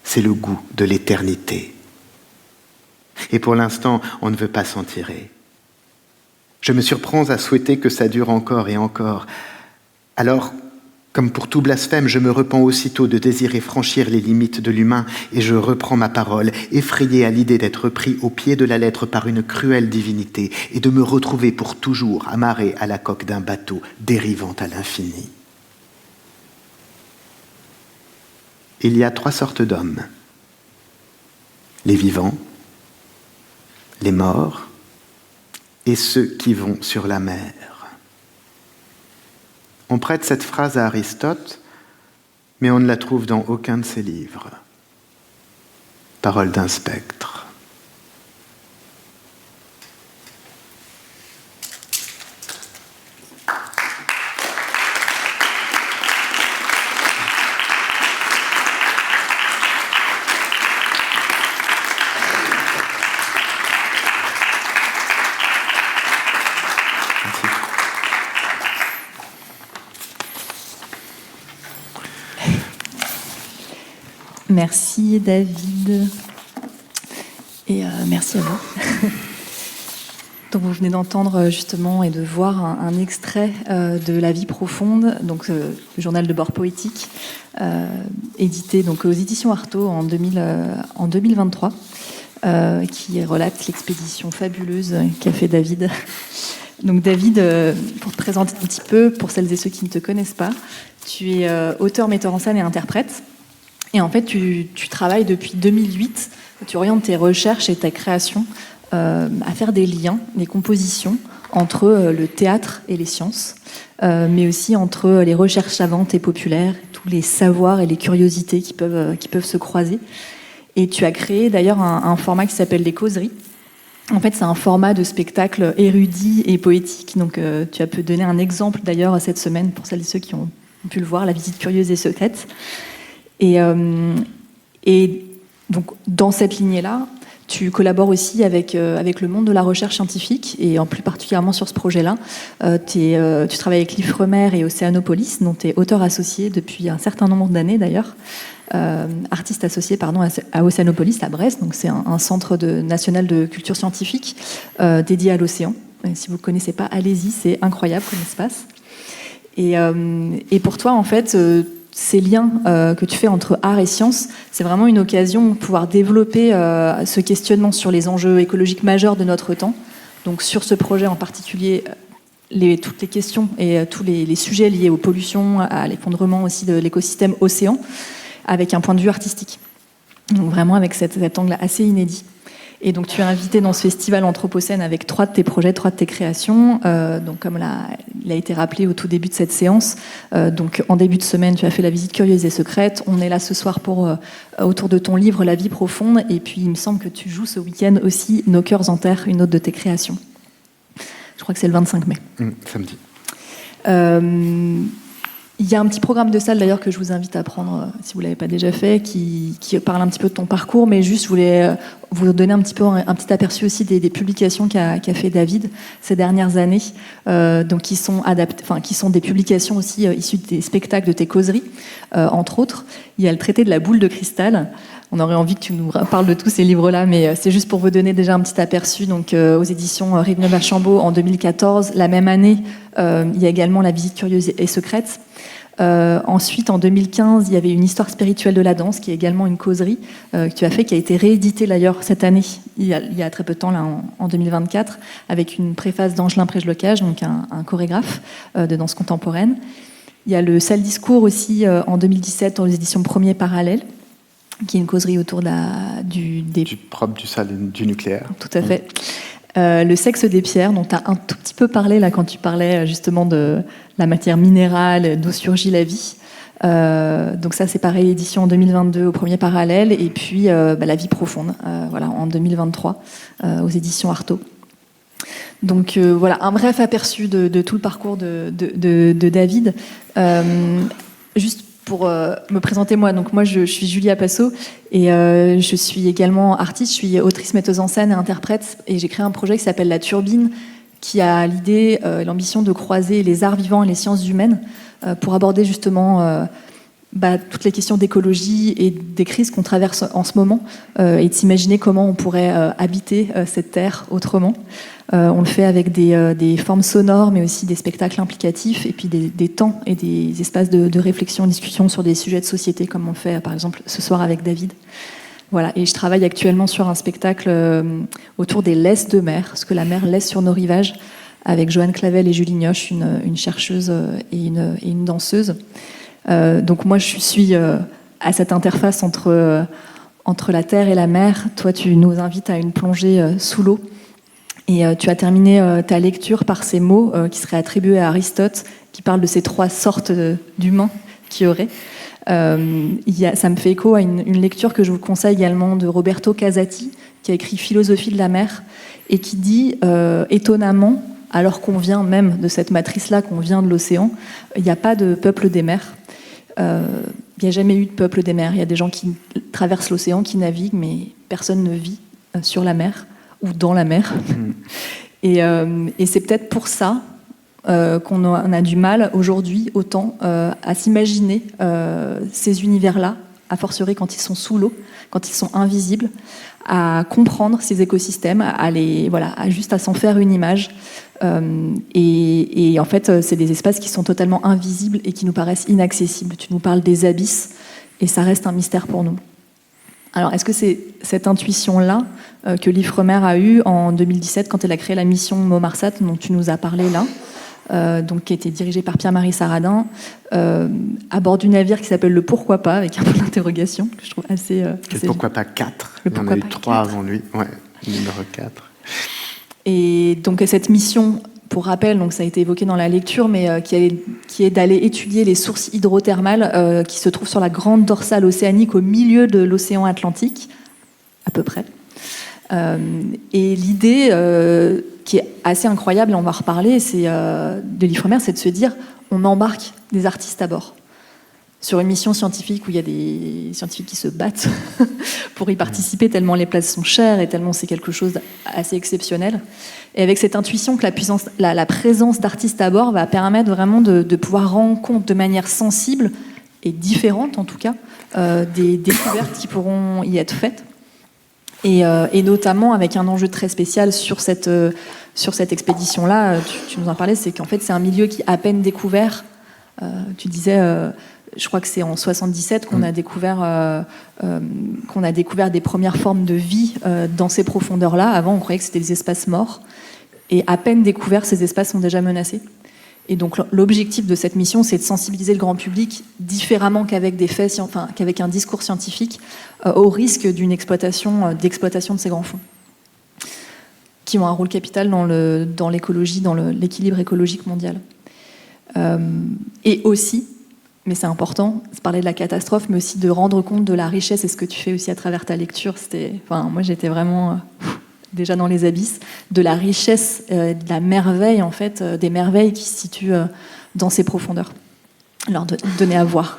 C'est le goût de l'éternité. Et pour l'instant, on ne veut pas s'en tirer. Je me surprends à souhaiter que ça dure encore et encore. Alors, comme pour tout blasphème, je me repens aussitôt de désirer franchir les limites de l'humain et je reprends ma parole, effrayé à l'idée d'être pris au pied de la lettre par une cruelle divinité et de me retrouver pour toujours amarré à la coque d'un bateau dérivant à l'infini. Il y a 3 sortes d'hommes. Les vivants, les morts et ceux qui vont sur la mer. On prête cette phrase à Aristote, mais on ne la trouve dans aucun de ses livres. Parole d'un spectre. Merci David. Et merci à vous. Donc vous venez d'entendre justement et de voir un extrait de La vie profonde, donc le journal de bord poétique, édité donc aux éditions Artaud en 2023, qui relate l'expédition fabuleuse qu'a fait David. Donc David, pour te présenter un petit peu, pour celles et ceux qui ne te connaissent pas, tu es auteur, metteur en scène et interprète. Et en fait, tu travailles depuis 2008, tu orientes tes recherches et ta création à faire des liens, des compositions entre le théâtre et les sciences, mais aussi entre les recherches savantes et populaires, tous les savoirs et les curiosités qui peuvent se croiser. Et tu as créé d'ailleurs un format qui s'appelle les causeries. En fait, c'est un format de spectacle érudit et poétique. Donc, tu as pu donner un exemple d'ailleurs cette semaine pour celles et ceux qui ont pu le voir, la visite curieuse et secrète. Et donc, dans cette lignée-là, tu collabores aussi avec le monde de la recherche scientifique, et en plus particulièrement sur ce projet-là. Tu travailles avec l'Ifremer et Océanopolis, dont tu es auteur associé depuis un certain nombre d'années d'ailleurs. Artiste associé à Océanopolis à Brest, donc c'est un centre national de culture scientifique dédié à l'océan. Si vous ne connaissez pas, allez-y, c'est incroyable comme espace. Et pour toi, en fait, ces liens que tu fais entre art et science, c'est vraiment une occasion de pouvoir développer ce questionnement sur les enjeux écologiques majeurs de notre temps. Donc sur ce projet en particulier, toutes les questions et tous les sujets liés aux pollutions, à l'effondrement aussi de l'écosystème océan, avec un point de vue artistique. Donc vraiment avec cet angle assez inédit. Et donc tu es invité dans ce festival Anthropocène avec 3 de tes projets, 3 de tes créations. Donc comme il a été rappelé au tout début de cette séance, donc en début de semaine, tu as fait la visite curieuse et secrète. On est là ce soir pour autour de ton livre La vie profonde. Et puis il me semble que tu joues ce week-end aussi Nos cœurs en terre, une autre de tes créations. Je crois que c'est le 25 mai. Samedi. Il y a un petit programme de salle d'ailleurs que je vous invite à prendre si vous ne l'avez pas déjà fait, qui parle un petit peu de ton parcours, mais juste je voulais vous donner un petit aperçu aussi des publications qu'a fait David ces dernières années, donc qui sont des publications aussi issues des spectacles de tes causeries, entre autres. Il y a le traité de la boule de cristal. On aurait envie que tu nous parles de tous ces livres-là, mais c'est juste pour vous donner déjà un petit aperçu. Donc, aux éditions Rive-Neuve-Archambault en 2014. La même année, il y a également La visite curieuse et secrète. Ensuite, en 2015, il y avait Une histoire spirituelle de la danse, qui est également une causerie que tu as fait, qui a été rééditée d'ailleurs cette année, il y a très peu de temps, là, en 2024, avec une préface d'Angelin Prejlocage, donc un chorégraphe de danse contemporaine. Il y a le Sale discours aussi en 2017 aux éditions Premier Parallèle, qui est une causerie autour du propre, du sale et du nucléaire. Tout à fait. Le sexe des pierres, dont tu as un tout petit peu parlé là quand tu parlais justement de la matière minérale, d'où surgit la vie. Donc ça, c'est pareil, édition en 2022 au Premier Parallèle, et puis La vie profonde, en 2023 aux éditions Artaud. Donc voilà, un bref aperçu de tout le parcours de David. Juste pour me présenter moi. Donc moi, je suis Julia Passot et je suis également artiste. Je suis autrice, metteuse en scène et interprète. Et j'ai créé un projet qui s'appelle La Turbine, qui a l'idée, l'ambition de croiser les arts vivants et les sciences humaines pour aborder justement toutes les questions d'écologie et des crises qu'on traverse en ce moment et de s'imaginer comment on pourrait habiter cette terre autrement. On le fait avec des formes sonores, mais aussi des spectacles implicatifs, et puis des temps et des espaces de réflexion, de discussion sur des sujets de société, comme on le fait par exemple ce soir avec David. Voilà, et je travaille actuellement sur un spectacle autour des laisses de mer, ce que la mer laisse sur nos rivages, avec Joanne Clavel et Julie Nioche, une chercheuse et une danseuse. Donc moi, je suis à cette interface entre la terre et la mer. Toi, tu nous invites à une plongée sous l'eau. Et tu as terminé ta lecture par ces mots qui seraient attribués à Aristote, qui parle de ces 3 sortes d'humains qu'il y aurait. Ça me fait écho à une lecture que je vous conseille également de Roberto Casati, qui a écrit Philosophie de la mer, et qui dit, étonnamment, alors qu'on vient même de cette matrice-là, qu'on vient de l'océan, il n'y a pas de peuple des mers. Il n'y a jamais eu de peuple des mers. Il y a des gens qui traversent l'océan, qui naviguent, mais personne ne vit sur la mer ou dans la mer. Et c'est peut-être pour ça qu'on a du mal aujourd'hui autant à s'imaginer ces univers-là a fortiori quand ils sont sous l'eau, quand ils sont invisibles, à comprendre ces écosystèmes, juste à s'en faire une image. Et en fait, c'est des espaces qui sont totalement invisibles et qui nous paraissent inaccessibles. Tu nous parles des abysses, et ça reste un mystère pour nous. Alors, est-ce que c'est cette intuition-là que l'Ifremer a eue en 2017 quand elle a créé la mission Momarsat dont tu nous as parlé là, donc qui a été dirigée par Pierre-Marie Saradin, à bord du navire qui s'appelle le Pourquoi pas, avec un peu d'interrogation, que je trouve assez... le Pourquoi pas 4. Il y en a eu 3 avant lui, numéro 4. Et donc cette mission, pour rappel, donc ça a été évoqué dans la lecture, mais qui est d'aller étudier les sources hydrothermales qui se trouvent sur la grande dorsale océanique au milieu de l'océan Atlantique, à peu près. Et l'idée qui est assez incroyable, et on va reparler, de l'Ifremer, c'est de se dire, on embarque des artistes à bord. Sur une mission scientifique où il y a des scientifiques qui se battent pour y participer, tellement les places sont chères et tellement c'est quelque chose d'assez exceptionnel. Et avec cette intuition que la présence d'artistes à bord va permettre vraiment de pouvoir rendre compte de manière sensible et différente en tout cas des découvertes qui pourront y être faites. Et notamment avec un enjeu très spécial sur cette expédition-là, tu nous en parlais, c'est qu'en fait c'est un milieu qui est à peine découvert. Tu disais... je crois que c'est en 77 qu'on a découvert des premières formes de vie dans ces profondeurs-là. Avant, on croyait que c'était des espaces morts. Et à peine découverts, ces espaces sont déjà menacés. Et donc, l'objectif de cette mission, c'est de sensibiliser le grand public différemment qu'avec qu'avec un discours scientifique au risque d'exploitation de ces grands fonds, qui ont un rôle capital dans l'écologie, dans l'équilibre écologique mondial. Et aussi, mais c'est important, c'est parler de la catastrophe, mais aussi de rendre compte de la richesse, et ce que tu fais aussi à travers ta lecture, moi j'étais vraiment déjà dans les abysses, de la richesse, de la merveille en fait, des merveilles qui se situent dans ces profondeurs, leur donner à voir.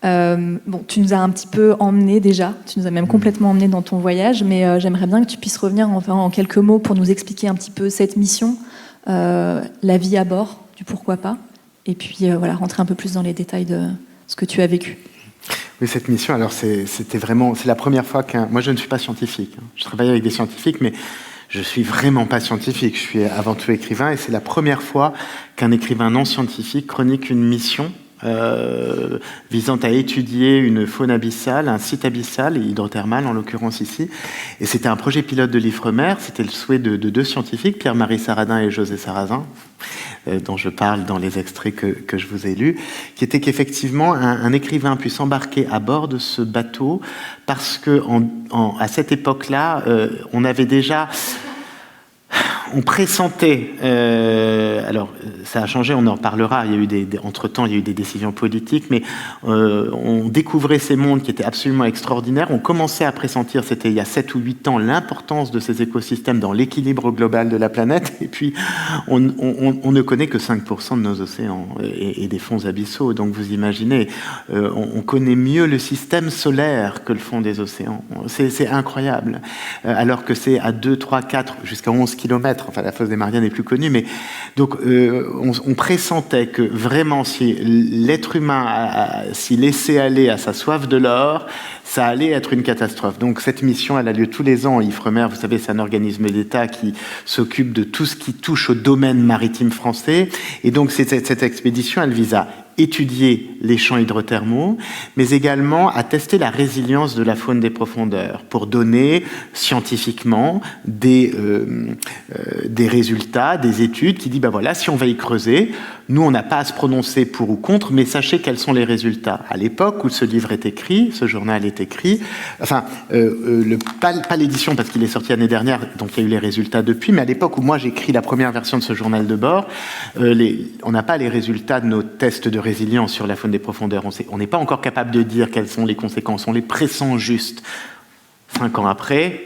Tu nous as un petit peu emmenés déjà, tu nous as même complètement emmenés dans ton voyage, mais j'aimerais bien que tu puisses revenir en quelques mots pour nous expliquer un petit peu cette mission, la vie à bord, du pourquoi pas. Et puis rentrer un peu plus dans les détails de ce que tu as vécu. Oui, cette mission, alors c'est la première fois moi je ne suis pas scientifique. Je travaille avec des scientifiques, mais je suis vraiment pas scientifique. Je suis avant tout écrivain, et c'est la première fois qu'un écrivain non scientifique chronique une mission visant à étudier une faune abyssale, un site abyssal, hydrothermal en l'occurrence ici. Et c'était un projet pilote de l'Ifremer, c'était le souhait de 2 scientifiques, Pierre-Marie Saradin et José Sarrazin, dont je parle dans les extraits que je vous ai lus, qui était qu'effectivement un écrivain puisse embarquer à bord de ce bateau, parce que à cette époque-là, on pressentait, alors ça a changé, on en reparlera, il y a eu entre-temps il y a eu des décisions politiques, mais on découvrait ces mondes qui étaient absolument extraordinaires, on commençait à pressentir, c'était il y a 7 ou 8 ans, l'importance de ces écosystèmes dans l'équilibre global de la planète, et puis on ne connaît que 5% de nos océans et des fonds abyssaux, donc vous imaginez, on connaît mieux le système solaire que le fond des océans, c'est incroyable, alors que c'est à 2, 3, 4, jusqu'à 11 km. Enfin, la fosse des Mariannes est plus connue, mais donc on pressentait que vraiment, si l'être humain s'y laissait aller à sa soif de l'or, ça allait être une catastrophe. Donc cette mission, elle a lieu tous les ans. Ifremer, vous savez, c'est un organisme d'État qui s'occupe de tout ce qui touche au domaine maritime français. Et donc cette expédition, elle vise à étudier les champs hydrothermaux, mais également à tester la résilience de la faune des profondeurs pour donner scientifiquement des résultats, des études qui disent, voilà, si on va y creuser, nous, on n'a pas à se prononcer pour ou contre, mais sachez quels sont les résultats. À l'époque où ce livre est écrit, ce journal est écrit, enfin, pas l'édition parce qu'il est sorti l'année dernière, donc il y a eu les résultats depuis, mais à l'époque où moi j'écris la première version de ce journal de bord, on n'a pas les résultats de nos tests de résilience sur la faune des profondeurs. On n'est pas encore capable de dire quelles sont les conséquences. On les pressent juste. 5 ans après,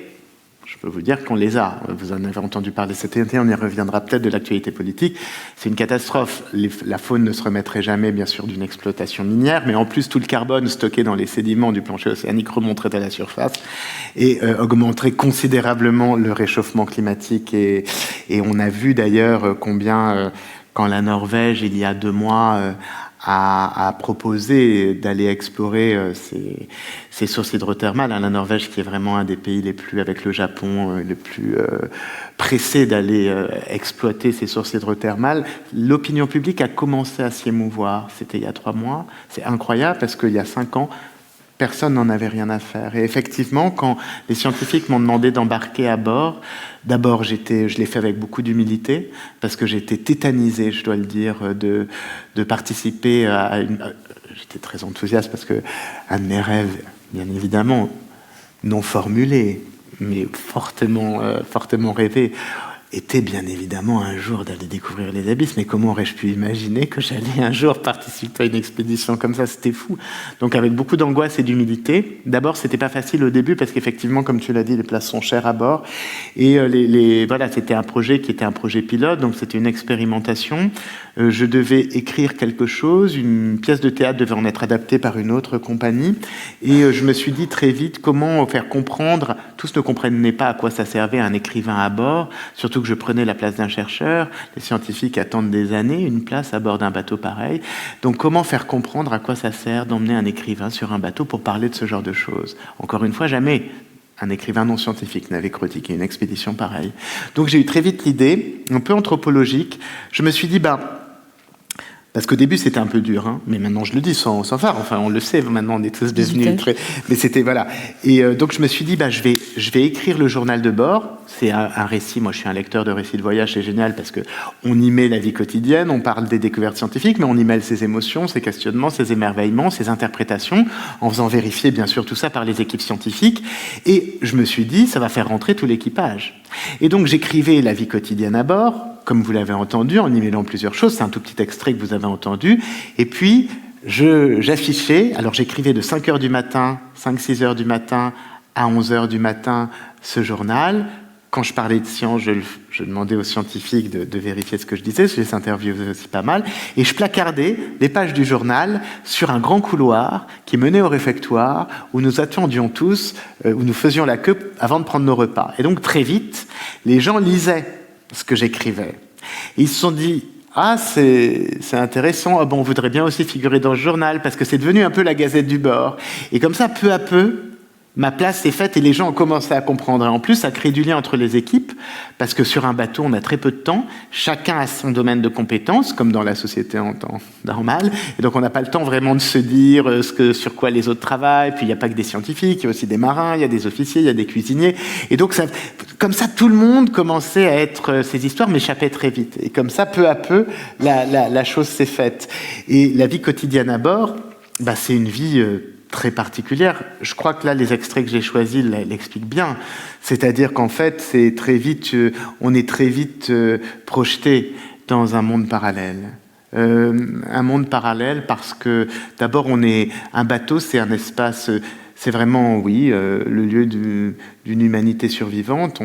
je peux vous dire qu'on les a. Vous en avez entendu parler cet été, on y reviendra peut-être de l'actualité politique. C'est une catastrophe. La faune ne se remettrait jamais, bien sûr, d'une exploitation minière, mais en plus, tout le carbone stocké dans les sédiments du plancher océanique remonterait à la surface et augmenterait considérablement le réchauffement climatique. Et on a vu d'ailleurs combien, quand la Norvège, il y a 2 mois, a proposé d'aller explorer ces sources hydrothermales. La Norvège, qui est vraiment un des pays les plus, avec le Japon, les plus pressés d'aller exploiter ces sources hydrothermales. L'opinion publique a commencé à s'y émouvoir. C'était il y a 3 mois. C'est incroyable parce qu'il y a 5 ans, personne n'en avait rien à faire. Et effectivement, quand les scientifiques m'ont demandé d'embarquer à bord, d'abord, je l'ai fait avec beaucoup d'humilité, parce que j'étais tétanisé, je dois le dire, de participer à une... J'étais très enthousiaste, parce que un de mes rêves, bien évidemment, non formulé, mais fortement rêvé, était bien évidemment un jour d'aller découvrir les abysses. Mais comment aurais-je pu imaginer que j'allais un jour participer à une expédition comme ça? C'était fou. Donc avec beaucoup d'angoisse et d'humilité. D'abord, c'était pas facile au début parce qu'effectivement, comme tu l'as dit, les places sont chères à bord. Et voilà, c'était un projet qui était un projet pilote, donc c'était une expérimentation. Je devais écrire quelque chose, une pièce de théâtre devait en être adaptée par une autre compagnie. Et je me suis dit très vite comment faire comprendre. Tous ne comprenaient pas à quoi ça servait un écrivain à bord, surtout que je prenais la place d'un chercheur. Les scientifiques attendent des années une place à bord d'un bateau pareil. Donc comment faire comprendre à quoi ça sert d'emmener un écrivain sur un bateau pour parler de ce genre de choses? Encore une fois, jamais un écrivain non scientifique n'avait critiqué une expédition pareille. Donc j'ai eu très vite l'idée, un peu anthropologique. Je me suis dit, parce qu'au début, c'était un peu dur, hein, mais maintenant je le dis sans phare. Enfin, on le sait, maintenant on est tous devenus très... Mais c'était, voilà. Et donc je me suis dit, je vais écrire le journal de bord. C'est un récit, moi je suis un lecteur de récits de voyage, c'est génial parce qu'on y met la vie quotidienne, on parle des découvertes scientifiques, mais on y mêle ses émotions, ses questionnements, ses émerveillements, ses interprétations, en faisant vérifier bien sûr tout ça par les équipes scientifiques. Et je me suis dit, ça va faire rentrer tout l'équipage. Et donc j'écrivais la vie quotidienne à bord, comme vous l'avez entendu, en y mêlant plusieurs choses. C'est un tout petit extrait que vous avez entendu. Et puis, j'affichais, alors j'écrivais de 5h du matin, 5-6 heures du matin à 11h du matin ce journal. Quand je parlais de science, je demandais aux scientifiques de vérifier ce que je disais. Je les interviewais aussi pas mal. Et je placardais les pages du journal sur un grand couloir qui menait au réfectoire où nous attendions tous, où nous faisions la queue avant de prendre nos repas. Et donc, très vite, les gens lisaient ce que j'écrivais. Et ils se sont dit, c'est intéressant, on voudrait bien aussi figurer dans le journal, parce que c'est devenu un peu la Gazette du bord. Et comme ça, peu à peu, ma place s'est faite et les gens ont commencé à comprendre. Et en plus, ça crée du lien entre les équipes, parce que sur un bateau, on a très peu de temps. Chacun a son domaine de compétences, comme dans la société en temps normal. Et donc, on n'a pas le temps vraiment de se dire sur quoi les autres travaillent. Puis, il n'y a pas que des scientifiques, il y a aussi des marins, il y a des officiers, il y a des cuisiniers. Et donc, comme ça, tout le monde commençait à être... Ces histoires m'échappaient très vite. Et comme ça, peu à peu, la chose s'est faite. Et la vie quotidienne à bord, c'est une vie... très particulière. Je crois que là, les extraits que j'ai choisis l'expliquent bien. C'est-à-dire qu'en fait, on est très vite projeté dans un monde parallèle. Un monde parallèle parce que, d'abord, un bateau, c'est un espace... C'est vraiment, le lieu d'une humanité survivante.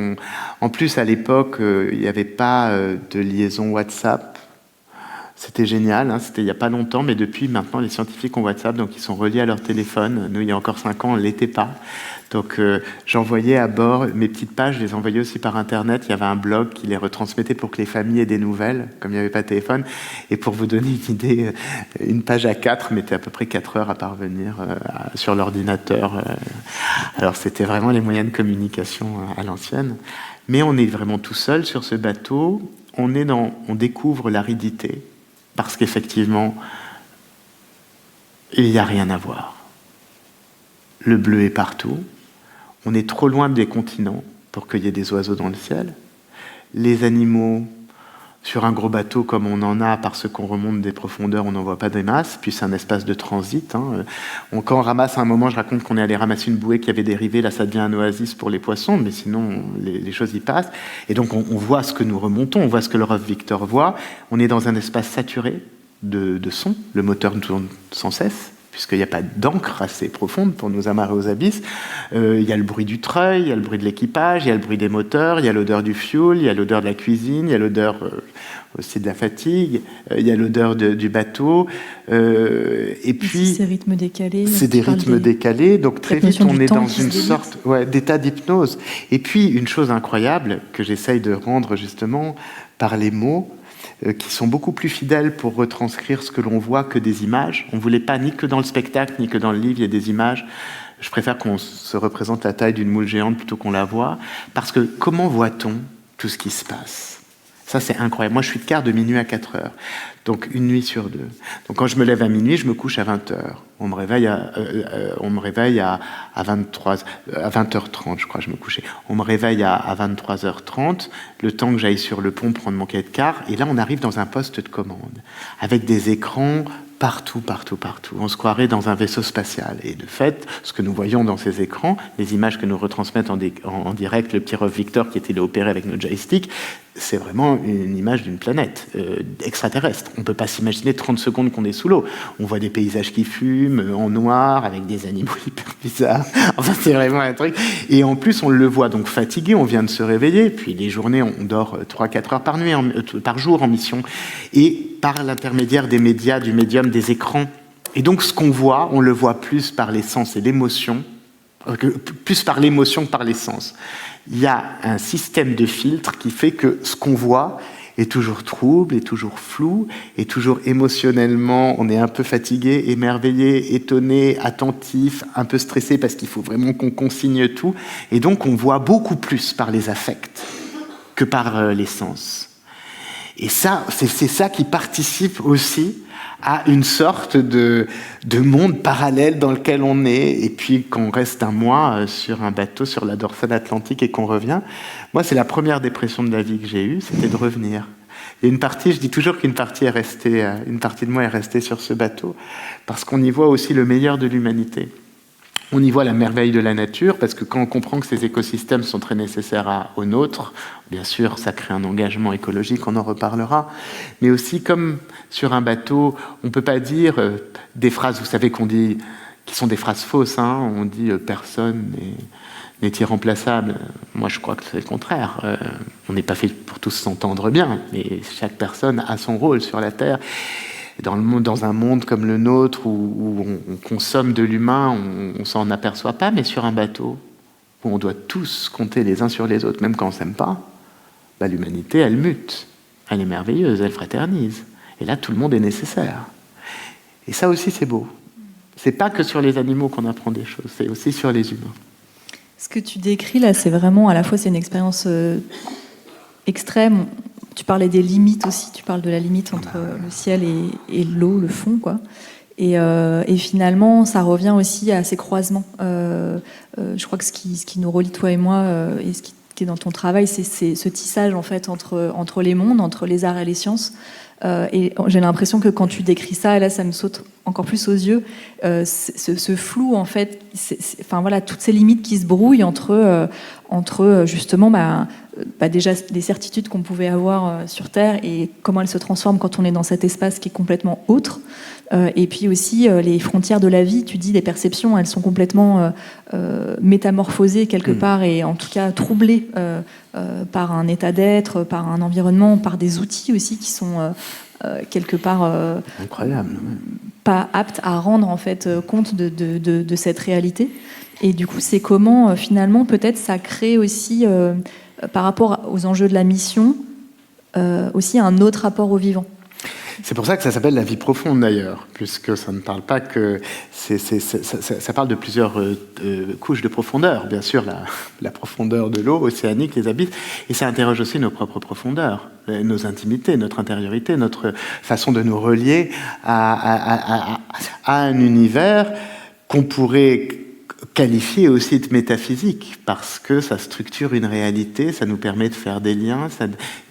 En plus, à l'époque, il n'y avait pas de liaison WhatsApp. C'était génial, hein, c'était il n'y a pas longtemps, mais depuis maintenant, les scientifiques ont WhatsApp, donc ils sont reliés à leur téléphone. Nous, il y a encore 5 ans, on ne l'était pas. Donc, j'envoyais à bord mes petites pages, je les envoyais aussi par Internet. Il y avait un blog qui les retransmettait pour que les familles aient des nouvelles, comme il n'y avait pas de téléphone. Et pour vous donner une idée, une page A4 mettait à peu près 4 heures à parvenir sur l'ordinateur. Alors, c'était vraiment les moyens de communication à l'ancienne. Mais on est vraiment tout seul sur ce bateau. On découvre l'aridité. Parce qu'effectivement, il n'y a rien à voir. Le bleu est partout. On est trop loin des continents pour qu'il y ait des oiseaux dans le ciel. Les animaux, sur un gros bateau comme on en a, parce qu'on remonte des profondeurs, on n'en voit pas des masses. Puis c'est un espace de transit. Quand on ramasse à un moment, je raconte qu'on est allé ramasser une bouée qui avait dérivé. Là, ça devient un oasis pour les poissons, mais sinon, les choses y passent. Et donc, on voit ce que nous remontons, on voit ce que le Rove Victor voit. On est dans un espace saturé de son. Le moteur tourne sans cesse, puisqu'il n'y a pas d'encre assez profonde pour nous amarrer aux abysses. Il y a le bruit du treuil, il y a le bruit de l'équipage, il y a le bruit des moteurs, il y a l'odeur du fuel, il y a l'odeur de la cuisine, il y a l'odeur aussi de la fatigue, il y a l'odeur du bateau. Et puis, ces rythmes décalés. C'est des rythmes décalés, donc très vite on est dans une sorte d'état d'hypnose. Et puis, une chose incroyable que j'essaye de rendre justement par les mots, qui sont beaucoup plus fidèles pour retranscrire ce que l'on voit que des images. On ne voulait pas, ni que dans le spectacle, ni que dans le livre, il y ait des images. Je préfère qu'on se représente la taille d'une moule géante plutôt qu'on la voit, parce que comment voit-on tout ce qui se passe ? Ça, c'est incroyable. Moi, je suis de quart de minuit à 4 heures, donc une nuit sur deux. Donc quand je me lève à minuit, je me couche à 20 heures. On me réveille à 20h30, je crois, je me couchais. On me réveille à 23h30, le temps que j'aille sur le pont prendre mon quai de car, et là, on arrive dans un poste de commande, avec des écrans partout. On se croirait dans un vaisseau spatial. Et de fait, ce que nous voyons dans ces écrans, les images que nous retransmettent en direct, le petit Rov Victor qui était opéré avec nos joysticks, c'est vraiment une image d'une planète extraterrestre. On ne peut pas s'imaginer 30 secondes qu'on est sous l'eau. On voit des paysages qui fument, en noir, avec des animaux hyper bizarres. Enfin, c'est vraiment un truc. Et en plus, on le voit donc fatigué, on vient de se réveiller. Puis les journées, on dort 3-4 heures par jour en mission. Et par l'intermédiaire des médias, du médium, des écrans. Et donc, ce qu'on voit, on le voit plus par les sens et l'émotion, plus par l'émotion que par les sens. Il y a un système de filtre qui fait que ce qu'on voit est toujours trouble, est toujours flou, est toujours émotionnellement, on est un peu fatigué, émerveillé, étonné, attentif, un peu stressé parce qu'il faut vraiment qu'on consigne tout. Et donc, on voit beaucoup plus par les affects que par les sens. Et ça, c'est ça qui participe aussi à une sorte de monde parallèle dans lequel on est, et puis qu'on reste un mois sur un bateau sur la dorsale atlantique et qu'on revient. Moi, c'est la première dépression de la vie que j'ai eue, c'était de revenir. Et une partie, je dis toujours qu'une partie de moi est restée sur ce bateau, parce qu'on y voit aussi le meilleur de l'humanité. On y voit la merveille de la nature, parce que quand on comprend que ces écosystèmes sont très nécessaires aux nôtres, bien sûr, ça crée un engagement écologique, on en reparlera, mais aussi comme sur un bateau, on ne peut pas dire des phrases, vous savez, qu'on dit, qui sont des phrases fausses, hein, on dit « personne n'est irremplaçable ». Moi, je crois que c'est le contraire. On n'est pas fait pour tous s'entendre bien, mais chaque personne a son rôle sur la Terre. Dans un monde comme le nôtre où on consomme de l'humain, on s'en aperçoit pas, mais sur un bateau où on doit tous compter les uns sur les autres, même quand on s'aime pas, bah, l'humanité, elle mute, elle est merveilleuse, elle fraternise. Et là, tout le monde est nécessaire. Et ça aussi, c'est beau. C'est pas que sur les animaux qu'on apprend des choses, c'est aussi sur les humains. Ce que tu décris là, c'est vraiment, à la fois, c'est une expérience extrême. Tu parlais des limites aussi, tu parles de la limite entre le ciel et l'eau, le fond, quoi. Et finalement, ça revient aussi à ces croisements. Je crois que ce qui nous relie, toi et moi, et ce qui est dans ton travail, c'est ce tissage, en fait, entre les mondes, entre les arts et les sciences. Et j'ai l'impression que quand tu décris ça, et là, ça me saute encore plus aux yeux, ce flou, en fait, enfin voilà, toutes ces limites qui se brouillent entre justement, déjà les certitudes qu'on pouvait avoir sur Terre et comment elles se transforment quand on est dans cet espace qui est complètement autre. Et puis aussi les frontières de la vie, tu dis, les perceptions, elles sont complètement métamorphosées quelque part, et en tout cas troublées par un état d'être, par un environnement, par des outils aussi qui sont quelque part incroyable, pas aptes à rendre en fait compte de cette réalité. Et du coup, c'est comment finalement peut-être ça crée aussi par rapport aux enjeux de la mission aussi un autre rapport au vivant. C'est pour ça que ça s'appelle la vie profonde d'ailleurs, puisque ça ne parle pas que... ça parle de plusieurs couches de profondeur. Bien sûr, la profondeur de l'eau, océanique, les abysses, et ça interroge aussi nos propres profondeurs, nos intimités, notre intériorité, notre façon de nous relier à un univers qu'on pourrait qualifié aussi de métaphysique, parce que ça structure une réalité, ça nous permet de faire des liens,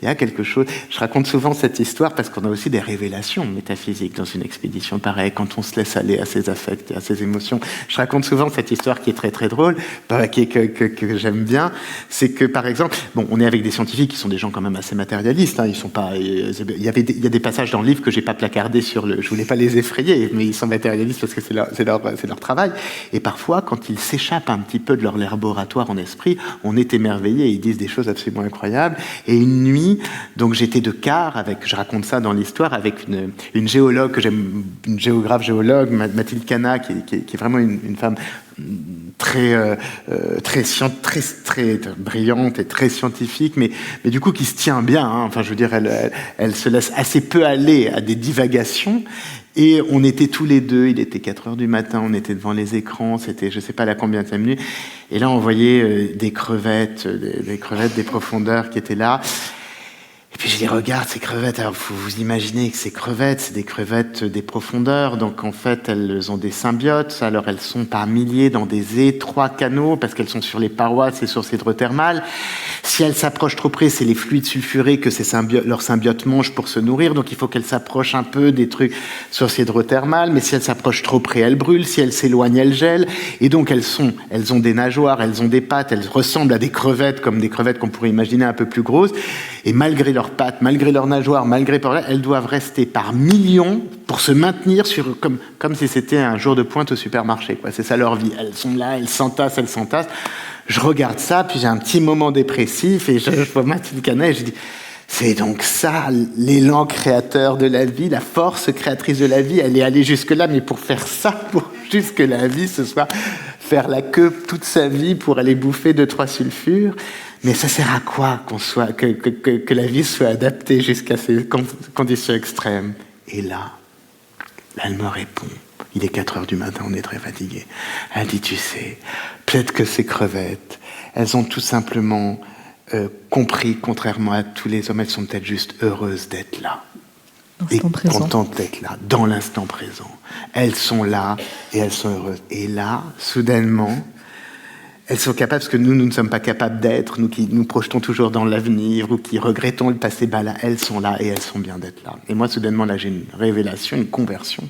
il y a quelque chose... Je raconte souvent cette histoire parce qu'on a aussi des révélations métaphysiques dans une expédition pareille, quand on se laisse aller à ses affects et à ses émotions. Je raconte souvent cette histoire qui est très très drôle, que j'aime bien, c'est que par exemple, bon, on est avec des scientifiques qui sont des gens quand même assez matérialistes, hein, ils sont pas... Il y a des passages dans le livre que j'ai pas placardés sur le... Je voulais pas les effrayer, mais ils sont matérialistes parce que c'est leur travail, et parfois, quand ils s'échappent un petit peu de leur laboratoire en esprit, on est émerveillé, ils disent des choses absolument incroyables. Et une nuit, donc j'étais de quart, je raconte ça dans l'histoire, avec une géologue que j'aime, une géographe géologue, Mathilde Cana, qui est vraiment une femme très brillante et très scientifique, mais du coup qui se tient bien. Hein. Enfin, je veux dire, elle se laisse assez peu aller à des divagations. Et on était tous les deux, il était 4h du matin, on était devant les écrans, c'était je sais pas la combienième minute. Et là, on voyait des crevettes, des profondeurs qui étaient là. Et puis je dis, regarde ces crevettes, alors vous imaginez que ces crevettes, c'est des crevettes des profondeurs, donc en fait elles ont des symbiotes, alors elles sont par milliers dans des étroits canaux, parce qu'elles sont sur les parois de ces sources hydrothermales. Si elles s'approchent trop près, c'est les fluides sulfurés que leurs symbiotes mangent pour se nourrir, donc il faut qu'elles s'approchent un peu des sources hydrothermales, mais si elles s'approchent trop près, elles brûlent, si elles s'éloignent, elles gèlent, et donc elles ont des nageoires, elles ont des pattes, elles ressemblent à des crevettes, comme des crevettes qu'on pourrait imaginer un peu plus grosses, et malgré leurs pattes, malgré leurs nageoires, elles doivent rester par millions pour se maintenir comme si c'était un jour de pointe au supermarché, quoi. C'est ça leur vie. Elles sont là, elles s'entassent. Je regarde ça, puis j'ai un petit moment dépressif et je vois Mathilde Canet et je dis, c'est donc ça, l'élan créateur de la vie, la force créatrice de la vie, elle est allée jusque-là, mais pour faire ça, pour juste que la vie, ce soit faire la queue toute sa vie pour aller bouffer 2-3 sulfures. Mais ça sert à quoi que la vie soit adaptée jusqu'à ces conditions extrêmes? Et là, elle me répond. Il est 4h du matin, on est très fatigué. Elle dit, tu sais, peut-être que ces crevettes, elles ont tout simplement compris, contrairement à tous les hommes, elles sont peut-être juste heureuses d'être là. Et contentes d'être là, dans l'instant présent. Elles sont là et elles sont heureuses. Et là, soudainement, elles sont capables, parce que nous ne sommes pas capables d'être, nous qui nous projetons toujours dans l'avenir ou qui regrettons le passé, là, elles sont là et elles sont bien d'être là. Et moi, soudainement, là, j'ai une révélation, une conversion.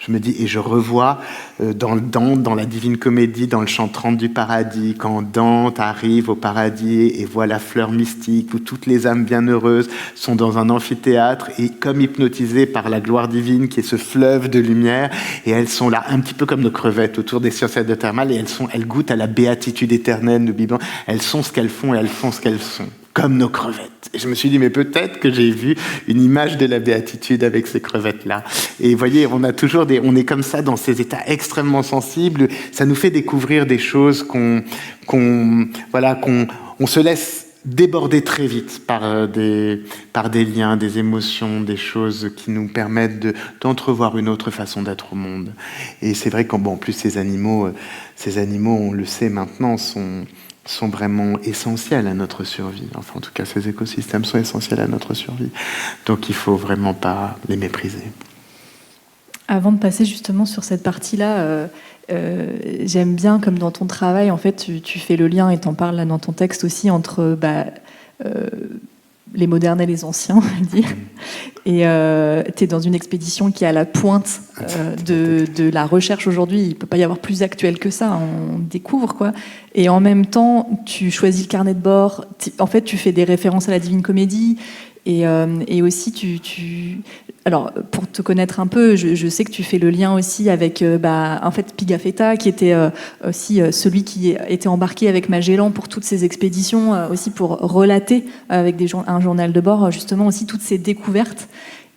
Je me dis, et je revois dans la Divine Comédie, dans le chant 30 du paradis, quand Dante arrive au paradis et voit la fleur mystique où toutes les âmes bienheureuses sont dans un amphithéâtre et comme hypnotisées par la gloire divine qui est ce fleuve de lumière, et elles sont là, un petit peu comme nos crevettes autour des sciences hydrothermales, et elles goûtent à la béatitude éternelle, nous vivons. Elles sont ce qu'elles font et elles font ce qu'elles sont, comme nos crevettes. Et je me suis dit, mais peut-être que j'ai vu une image de la béatitude avec ces crevettes-là. Et vous voyez, on est comme ça dans ces états extrêmement sensibles. Ça nous fait découvrir des choses qu'on se laisse déborder très vite par des liens, des émotions, des choses qui nous permettent d'entrevoir une autre façon d'être au monde. Et c'est vrai qu'en plus, ces animaux, on le sait maintenant, sont vraiment essentiels à notre survie. Enfin, en tout cas, ces écosystèmes sont essentiels à notre survie. Donc, il ne faut vraiment pas les mépriser. Avant de passer justement sur cette partie-là, j'aime bien, comme dans ton travail, en fait, tu fais le lien, et t'en parles là dans ton texte aussi, entre les modernes et les anciens, on va dire. Et tu es dans une expédition qui est à la pointe de la recherche aujourd'hui. Il ne peut pas y avoir plus actuel que ça, on découvre, quoi. Et en même temps, tu choisis le carnet de bord. En fait, tu fais des références à la Divine Comédie. Et aussi, alors, pour te connaître un peu, je sais que tu fais le lien aussi avec en fait, Pigafetta, qui était aussi celui qui était embarqué avec Magellan pour toutes ces expéditions, aussi pour relater avec un journal de bord, justement, aussi toutes ces découvertes.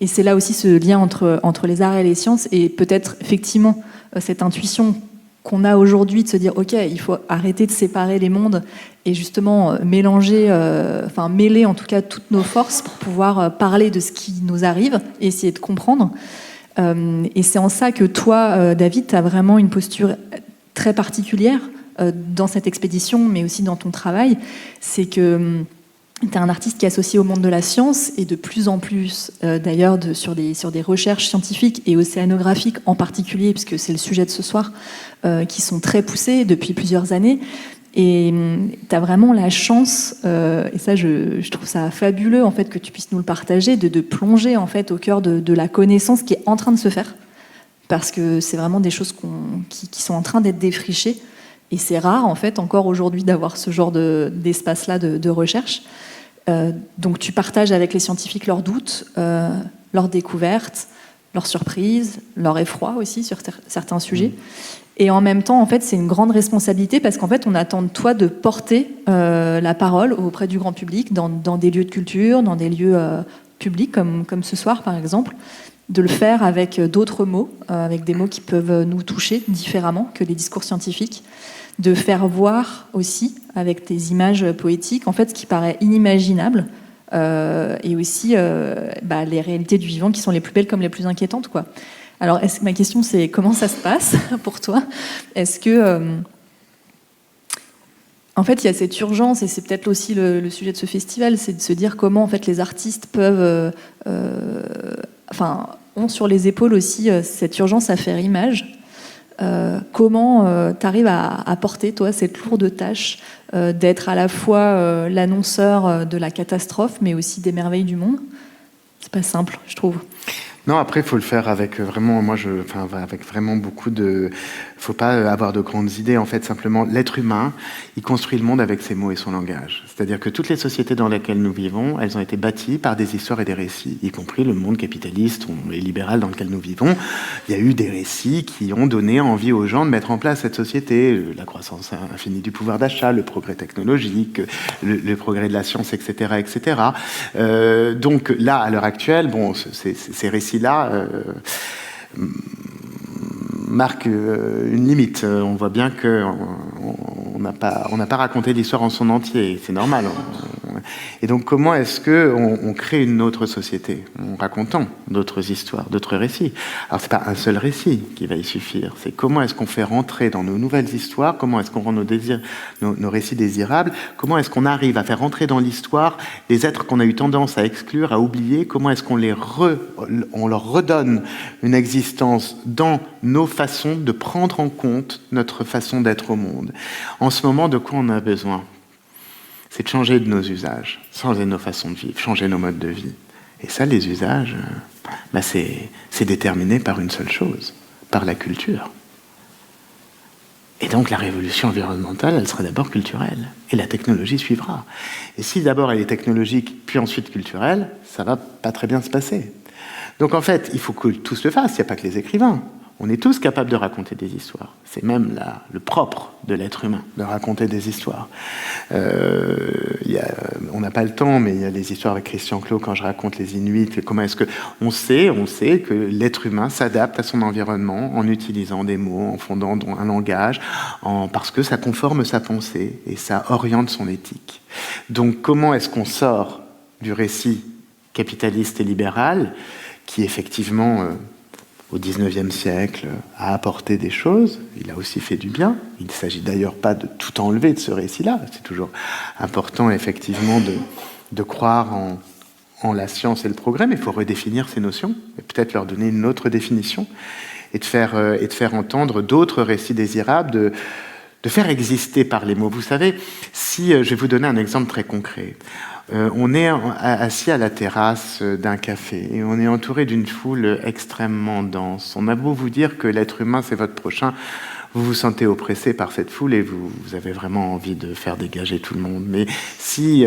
Et c'est là aussi ce lien entre les arts et les sciences, et peut-être effectivement cette intuition qu'on a aujourd'hui de se dire, ok, il faut arrêter de séparer les mondes et justement mêler en tout cas toutes nos forces pour pouvoir parler de ce qui nous arrive et essayer de comprendre. Et c'est en ça que toi, David, tu as vraiment une posture très particulière dans cette expédition, mais aussi dans ton travail. C'est que tu es un artiste qui est associé au monde de la science, et de plus en plus, d'ailleurs, sur des recherches scientifiques et océanographiques en particulier, puisque c'est le sujet de ce soir, qui sont très poussées depuis plusieurs années. Et tu as vraiment la chance, et ça je trouve ça fabuleux en fait, que tu puisses nous le partager, de plonger en fait, au cœur de la connaissance qui est en train de se faire, parce que c'est vraiment des choses qui sont en train d'être défrichées. Et c'est rare, en fait, encore aujourd'hui, d'avoir ce genre d'espace-là de recherche. Donc tu partages avec les scientifiques leurs doutes, leurs découvertes, leurs surprises, leurs effrois aussi sur certains sujets. Et en même temps, en fait, c'est une grande responsabilité, parce qu'en fait, on attend de toi de porter la parole auprès du grand public, dans des lieux de culture, dans des lieux publics, comme ce soir, par exemple, de le faire avec d'autres mots, avec des mots qui peuvent nous toucher différemment que les discours scientifiques. de faire voir aussi, avec des images poétiques, en fait, ce qui paraît inimaginable, et aussi les réalités du vivant qui sont les plus belles comme les plus inquiétantes, quoi. Alors, ma question, c'est comment ça se passe pour toi ? Est-ce que... en fait, il y a cette urgence, et c'est peut-être aussi le sujet de ce festival, c'est de se dire comment en fait, les artistes peuvent... ont sur les épaules aussi cette urgence à faire image. Comment tu arrives à porter, toi, cette lourde tâche d'être à la fois l'annonceur de la catastrophe, mais aussi des merveilles du monde ? C'est pas simple, je trouve. Non, après, il faut le faire avec vraiment, avec vraiment beaucoup de... Il ne faut pas avoir de grandes idées. En fait, simplement, l'être humain, il construit le monde avec ses mots et son langage. C'est-à-dire que toutes les sociétés dans lesquelles nous vivons, elles ont été bâties par des histoires et des récits, y compris le monde capitaliste et libéral dans lequel nous vivons. Il y a eu des récits qui ont donné envie aux gens de mettre en place cette société. La croissance infinie du pouvoir d'achat, le progrès technologique, le progrès de la science, etc., etc. Donc là, à l'heure actuelle, bon, ces récits-là marquent une limite. On voit bien qu'on n'a pas raconté l'histoire en son entier. C'est normal. Et donc, comment est-ce qu'on crée une autre société en racontant d'autres histoires, d'autres récits? Alors, c'est pas un seul récit qui va y suffire. C'est comment est-ce qu'on fait rentrer dans nos nouvelles histoires, comment est-ce qu'on rend nos récits désirables, comment est-ce qu'on arrive à faire rentrer dans l'histoire les êtres qu'on a eu tendance à exclure, à oublier, comment est-ce qu'on on leur redonne une existence dans nos façons de prendre en compte notre façon d'être au monde. En ce moment, de quoi on a besoin? C'est de changer de nos usages, changer nos façons de vivre, changer nos modes de vie. Et ça, les usages, c'est déterminé par une seule chose, par la culture. Et donc la révolution environnementale, elle sera d'abord culturelle. Et la technologie suivra. Et si d'abord elle est technologique, puis ensuite culturelle, ça va pas très bien se passer. Donc en fait, il faut que tous le fassent, il n'y a pas que les écrivains. On est tous capables de raconter des histoires. C'est même le propre de l'être humain, de raconter des histoires. On n'a pas le temps, mais il y a les histoires avec Christian Clot, quand je raconte les Inuits, comment est-ce que... On sait que l'être humain s'adapte à son environnement en utilisant des mots, en fondant un langage, parce que ça conforme sa pensée et ça oriente son éthique. Donc comment est-ce qu'on sort du récit capitaliste et libéral, qui effectivement... au XIXe siècle, a apporté des choses. Il a aussi fait du bien. Il ne s'agit d'ailleurs pas de tout enlever de ce récit-là. C'est toujours important, effectivement, de croire en la science et le progrès, mais il faut redéfinir ces notions, et peut-être leur donner une autre définition, et de faire entendre d'autres récits désirables, de faire exister par les mots. Vous savez, je vais vous donner un exemple très concret. On est assis à la terrasse d'un café et on est entouré d'une foule extrêmement dense. On a beau vous dire que l'être humain, c'est votre prochain, vous vous sentez oppressé par cette foule et vous avez vraiment envie de faire dégager tout le monde. Mais si,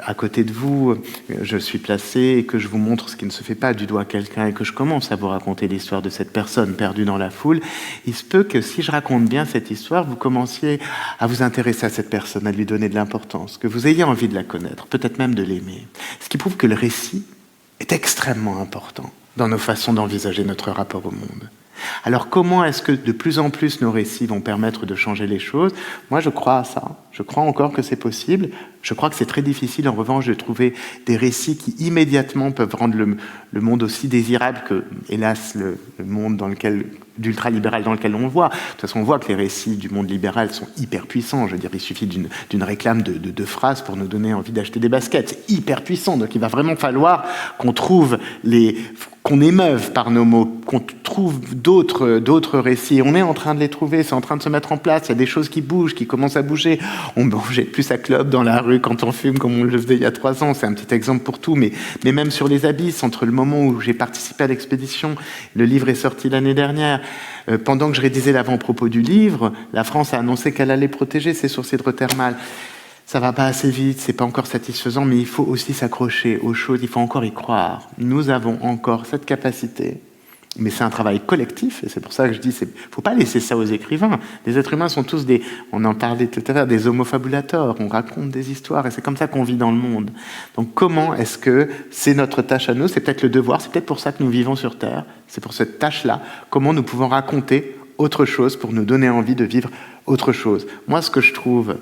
à côté de vous, je suis placé et que je vous montre ce qui ne se fait pas du doigt à quelqu'un et que je commence à vous raconter l'histoire de cette personne perdue dans la foule, il se peut que si je raconte bien cette histoire, vous commenciez à vous intéresser à cette personne, à lui donner de l'importance, que vous ayez envie de la connaître, peut-être même de l'aimer. Ce qui prouve que le récit est extrêmement important dans nos façons d'envisager notre rapport au monde. Alors comment est-ce que de plus en plus nos récits vont permettre de changer les choses? Moi je crois à ça, je crois encore que c'est possible, je crois que c'est très difficile en revanche de trouver des récits qui immédiatement peuvent rendre le monde aussi désirable que, hélas, le monde d'ultralibéral dans lequel on le voit. De toute façon on voit que les récits du monde libéral sont hyper puissants, je veux dire il suffit d'une réclame de 2 phrases pour nous donner envie d'acheter des baskets, c'est hyper puissant, donc il va vraiment falloir qu'on trouve qu'on émeuve par nos mots, qu'on trouve d'autres récits. On est en train de les trouver, c'est en train de se mettre en place, il y a des choses qui bougent, qui commencent à bouger. On mangeait plus sa clope dans la rue quand on fume comme on le faisait il y a 3 ans, c'est un petit exemple pour tout, mais même sur les abysses, entre le moment où j'ai participé à l'expédition, le livre est sorti l'année dernière, pendant que je rédigeais l'avant-propos du livre, la France a annoncé qu'elle allait protéger ses sources hydrothermales. Ça va pas assez vite, c'est pas encore satisfaisant, mais il faut aussi s'accrocher aux choses, il faut encore y croire. Nous avons encore cette capacité, mais c'est un travail collectif, et c'est pour ça que je dis, faut pas laisser ça aux écrivains. Les êtres humains sont tous on en parlait tout à l'heure, des homo fabulators, on raconte des histoires, et c'est comme ça qu'on vit dans le monde. Donc comment est-ce que c'est notre tâche à nous, c'est peut-être le devoir, c'est peut-être pour ça que nous vivons sur Terre, c'est pour cette tâche-là, comment nous pouvons raconter autre chose pour nous donner envie de vivre autre chose. Moi, ce que je trouve,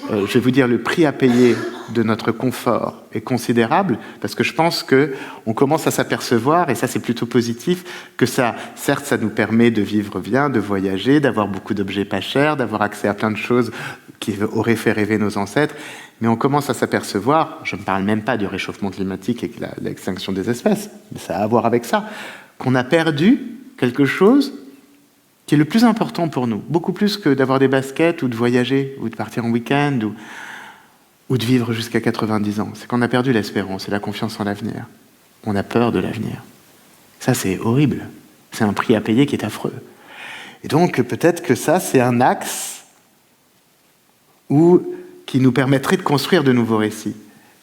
je vais vous dire, le prix à payer de notre confort est considérable, parce que je pense qu'on commence à s'apercevoir, et ça c'est plutôt positif, que ça, certes, ça nous permet de vivre bien, de voyager, d'avoir beaucoup d'objets pas chers, d'avoir accès à plein de choses qui auraient fait rêver nos ancêtres, mais on commence à s'apercevoir, je ne parle même pas du réchauffement climatique et de l'extinction des espèces, mais ça a à voir avec ça, qu'on a perdu quelque chose qui est le plus important pour nous, beaucoup plus que d'avoir des baskets ou de voyager ou de partir en week-end ou de vivre jusqu'à 90 ans. C'est qu'on a perdu l'espérance et la confiance en l'avenir. On a peur de l'avenir. Ça, c'est horrible. C'est un prix à payer qui est affreux. Et donc, peut-être que ça, c'est un axe qui nous permettrait de construire de nouveaux récits,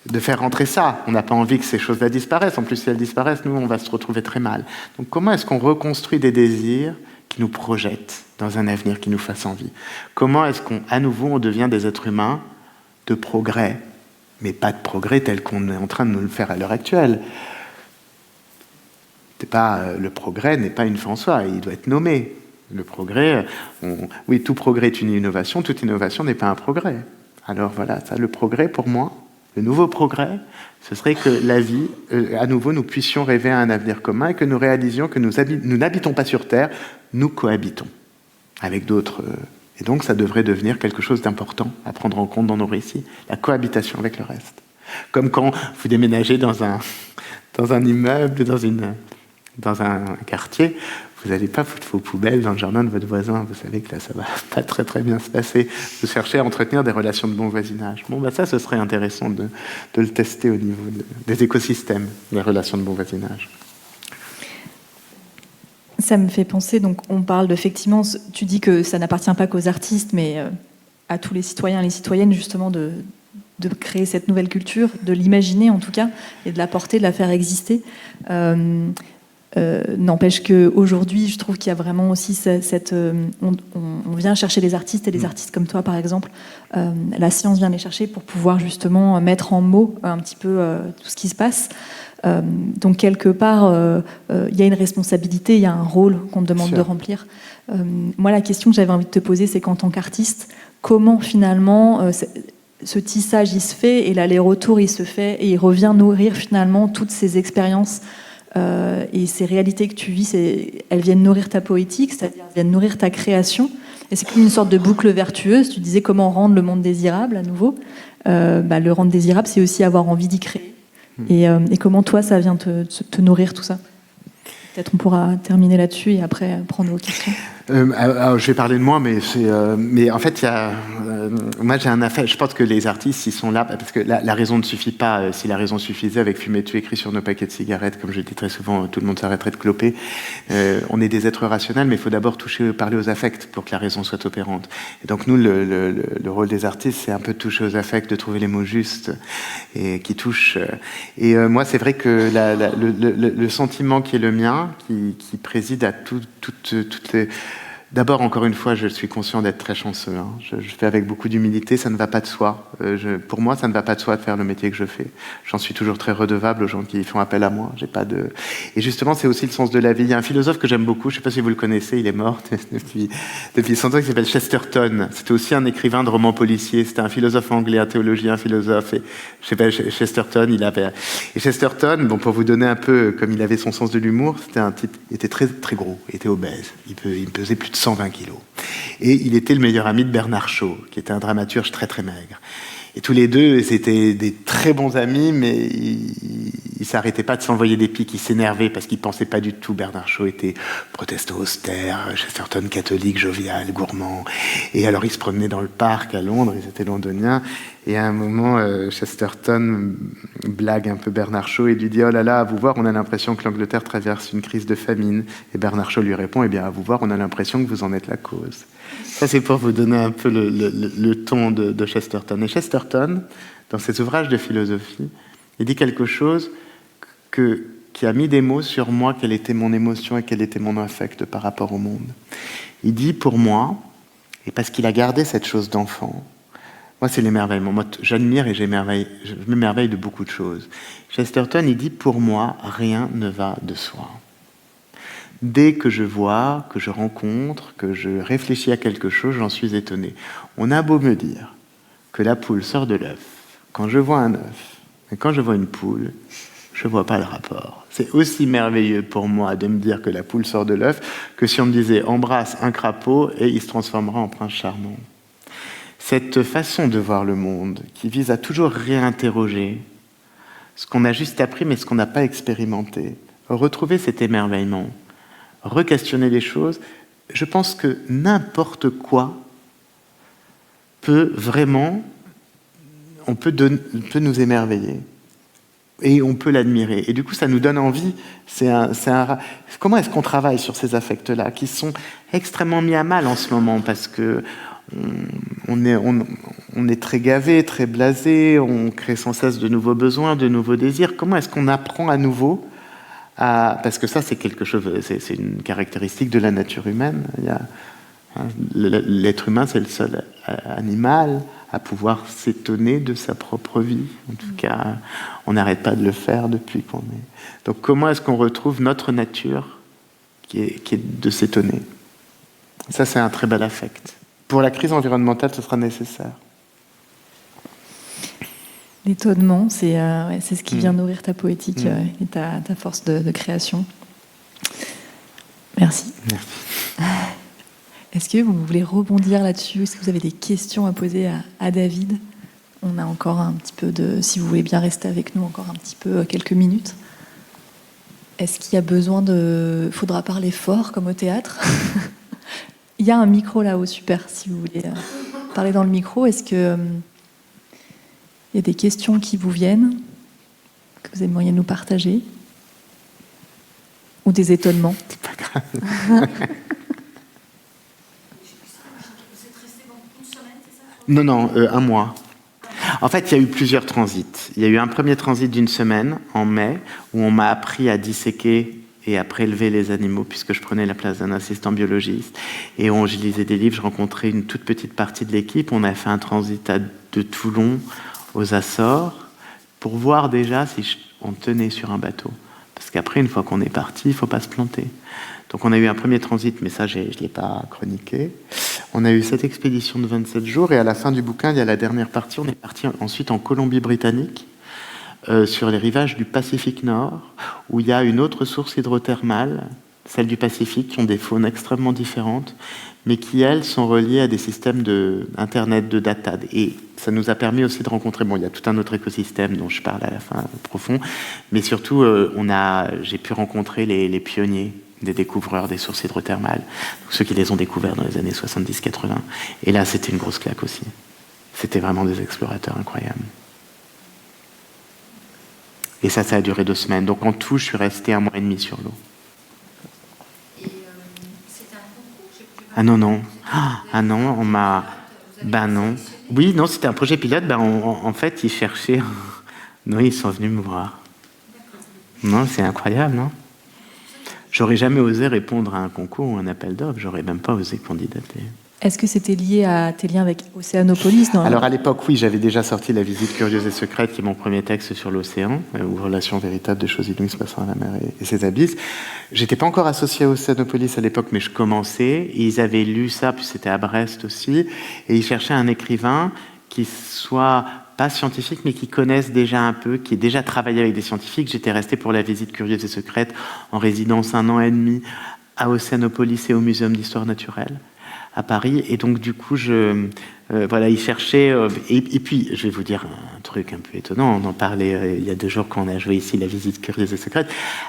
de faire rentrer ça. On n'a pas envie que ces choses-là disparaissent. En plus, si elles disparaissent, nous, on va se retrouver très mal. Donc, comment est-ce qu'on reconstruit des désirs qui nous projettent dans un avenir qui nous fasse envie? Comment est-ce qu'à nouveau, on devient des êtres humains de progrès, mais pas de progrès tel qu'on est en train de nous le faire à l'heure actuelle? Le progrès n'est pas une fin en soi, il doit être nommé. Le progrès, oui, tout progrès est une innovation, toute innovation n'est pas un progrès. Alors voilà, ça, le progrès pour moi, le nouveau progrès, ce serait que la vie, à nouveau, nous puissions rêver à un avenir commun et que nous réalisions que nous n'habitons pas sur Terre, nous cohabitons avec d'autres. Et donc, ça devrait devenir quelque chose d'important à prendre en compte dans nos récits, la cohabitation avec le reste. Comme quand vous déménagez dans un immeuble, dans un quartier, vous n'allez pas foutre vos poubelles dans le jardin de votre voisin. Vous savez que là, ça va pas très très bien se passer. Vous cherchez à entretenir des relations de bon voisinage. Bon, ça, ce serait intéressant de le tester au niveau des écosystèmes, les relations de bon voisinage. Ça me fait penser, donc on parle d'effectivement, tu dis que ça n'appartient pas qu'aux artistes, mais à tous les citoyens et les citoyennes, justement, de créer cette nouvelle culture, de l'imaginer en tout cas, et de la porter, de la faire exister. N'empêche qu'aujourd'hui, je trouve qu'il y a vraiment aussi on vient chercher les artistes, et les artistes comme toi, par exemple, la science vient les chercher pour pouvoir justement mettre en mots un petit peu tout ce qui se passe. Donc quelque part, il y a une responsabilité, il y a un rôle qu'on te demande de remplir. Moi, la question que j'avais envie de te poser, c'est qu'en tant qu'artiste, comment finalement ce tissage il se fait, et l'aller-retour il se fait, et il revient nourrir finalement toutes ces expériences et ces réalités que tu vis, elles viennent nourrir ta poétique, c'est-à-dire elles viennent nourrir ta création. Et c'est comme une sorte de boucle vertueuse. Tu disais comment rendre le monde désirable à nouveau. Le rendre désirable, c'est aussi avoir envie d'y créer. Et comment toi, ça vient te nourrir tout ça? Peut-être on pourra terminer là-dessus et après prendre vos questions. Alors, je vais parler de moi, mais en fait, moi j'ai un affaire. Je pense que les artistes, ils sont là parce que la raison ne suffit pas. Si la raison suffisait, avec Fumer tu écrit sur nos paquets de cigarettes, comme je dis très souvent, tout le monde s'arrêterait de cloper. On est des êtres rationnels, mais il faut d'abord parler aux affects pour que la raison soit opérante. Et donc nous, le rôle des artistes, c'est un peu de toucher aux affects, de trouver les mots justes et qui touchent. Et moi, c'est vrai que le sentiment qui est le mien, qui préside à toutes les... D'abord, encore une fois, je suis conscient d'être très chanceux. Je fais avec beaucoup d'humilité, ça ne va pas de soi. Pour moi, ça ne va pas de soi de faire le métier que je fais. J'en suis toujours très redevable aux gens qui font appel à moi. Et justement, c'est aussi le sens de la vie. Il y a un philosophe que j'aime beaucoup, je ne sais pas si vous le connaissez, il est mort depuis 100 ans, qui s'appelle Chesterton. C'était aussi un écrivain de romans policiers. C'était un philosophe anglais, un théologien, un philosophe. Et je sais pas, Chesterton, Et Chesterton, bon, pour vous donner un peu, comme il avait son sens de l'humour, c'était un type, il était très, très gros, il était obèse. Il pesait plus de 120 kilos. Et il était le meilleur ami de Bernard Shaw, qui était un dramaturge très très maigre. Et tous les deux, c'était des très bons amis, mais ils s'arrêtaient pas de s'envoyer des piques, ils s'énervaient parce qu'ils pensaient pas du tout. Bernard Shaw était protestant austère, Chesterton catholique, jovial, gourmand. Et alors ils se promenaient dans le parc à Londres, ils étaient londoniens. Et à un moment, Chesterton blague un peu Bernard Shaw et lui dit « Oh là là, à vous voir, on a l'impression que l'Angleterre traverse une crise de famine. » Et Bernard Shaw lui répond « Eh bien, à vous voir, on a l'impression que vous en êtes la cause. » Ça, c'est pour vous donner un peu le ton de Chesterton. Et Chesterton, dans ses ouvrages de philosophie, il dit quelque chose qui a mis des mots sur moi, quelle était mon émotion et quel était mon affect par rapport au monde. Il dit, pour moi, et parce qu'il a gardé cette chose d'enfant, moi, c'est l'émerveillement. Moi, j'admire et je m'émerveille de beaucoup de choses. Chesterton, il dit, pour moi, rien ne va de soi. Dès que je vois, que je rencontre, que je réfléchis à quelque chose, j'en suis étonné. On a beau me dire que la poule sort de l'œuf, quand je vois un œuf, et quand je vois une poule, je ne vois pas le rapport. C'est aussi merveilleux pour moi de me dire que la poule sort de l'œuf que si on me disait embrasse un crapaud et il se transformera en prince charmant. Cette façon de voir le monde qui vise à toujours réinterroger ce qu'on a juste appris mais ce qu'on n'a pas expérimenté, retrouver cet émerveillement, re-questionner les choses, je pense que n'importe quoi peut vraiment, peut nous émerveiller. Et on peut l'admirer. Et du coup, ça nous donne envie. Comment est-ce qu'on travaille sur ces affects-là, qui sont extrêmement mis à mal en ce moment, parce que on est très gavé, très blasé, on crée sans cesse de nouveaux besoins, de nouveaux désirs. Comment est-ce qu'on apprend à nouveau parce que ça, c'est quelque chose, c'est une caractéristique de la nature humaine. L'être humain, c'est le seul animal à pouvoir s'étonner de sa propre vie. En tout cas, on n'arrête pas de le faire depuis qu'on est. Donc comment est-ce qu'on retrouve notre nature qui est de s'étonner? Ça, c'est un très bel affect. Pour la crise environnementale, ce sera nécessaire. L'étonnement, c'est ce qui vient nourrir ta poétique et ta force de création. Merci. Est-ce que vous voulez rebondir là-dessus? Est-ce que vous avez des questions à poser à David? On a encore un petit peu si vous voulez bien rester avec nous encore un petit peu, quelques minutes. Est-ce qu'il y a besoin faudra parler fort comme au théâtre? Il y a un micro là-haut, super, si vous voulez parler dans le micro. Est-ce que il y a des questions qui vous viennent, que vous aimeriez nous partager? Ou des étonnements? C'est pas grave. Non, un mois. En fait, il y a eu plusieurs transits. Il y a eu un premier transit d'une semaine, en mai, où on m'a appris à disséquer et à prélever les animaux, puisque je prenais la place d'un assistant biologiste. Et je lisais des livres, je rencontrais une toute petite partie de l'équipe. On a fait un transit de Toulon aux Açores, pour voir déjà si on tenait sur un bateau. Parce qu'après, une fois qu'on est parti, il ne faut pas se planter. Donc on a eu un premier transit, mais ça, je ne l'ai pas chroniqué. On a eu cette expédition de 27 jours, et à la fin du bouquin, il y a la dernière partie. On est parti ensuite en Colombie-Britannique, sur les rivages du Pacifique Nord, où il y a une autre source hydrothermale, celle du Pacifique, qui ont des faunes extrêmement différentes, mais qui, elles, sont reliées à des systèmes d'Internet, de data. Et ça nous a permis aussi de rencontrer... Bon, il y a tout un autre écosystème dont je parle à la fin, profond, mais surtout, j'ai pu rencontrer les pionniers des découvreurs des sources hydrothermales, donc ceux qui les ont découverts dans les années 70-80. Et là, c'était une grosse claque aussi. C'était vraiment des explorateurs incroyables. Et ça a duré 2 semaines. Donc en tout, je suis resté 1 mois et demi sur l'eau. Et c'était un concours? Ah non. Ah non, on m'a... Ben non. Oui, non, c'était un projet pilote. En fait, ils cherchaient... Non, ils sont venus me voir. Non, c'est incroyable, non? J'aurais jamais osé répondre à un concours ou un appel d'offres. J'aurais même pas osé candidater. Est-ce que c'était lié à tes liens avec Océanopolis? Alors à l'époque, oui, j'avais déjà sorti La visite curieuse et secrète, qui est mon premier texte sur l'océan, ou Relation véritable des choses inouïes se passant à la mer et ses abysses. J'étais pas encore associé à Océanopolis à l'époque, mais je commençais. Ils avaient lu ça, puis c'était à Brest aussi, et ils cherchaient un écrivain qui soit pas scientifique, mais qui connaisse déjà un peu, qui ait déjà travaillé avec des scientifiques. J'étais resté pour La visite curieuse et secrète en résidence 1 an et demi à Océanopolis et au Muséum d'histoire naturelle à Paris, et donc du coup ils cherchaient et puis je vais vous dire un truc un peu étonnant, on en parlait il y a 2 jours quand on a joué ici La visite curieuse et secrète.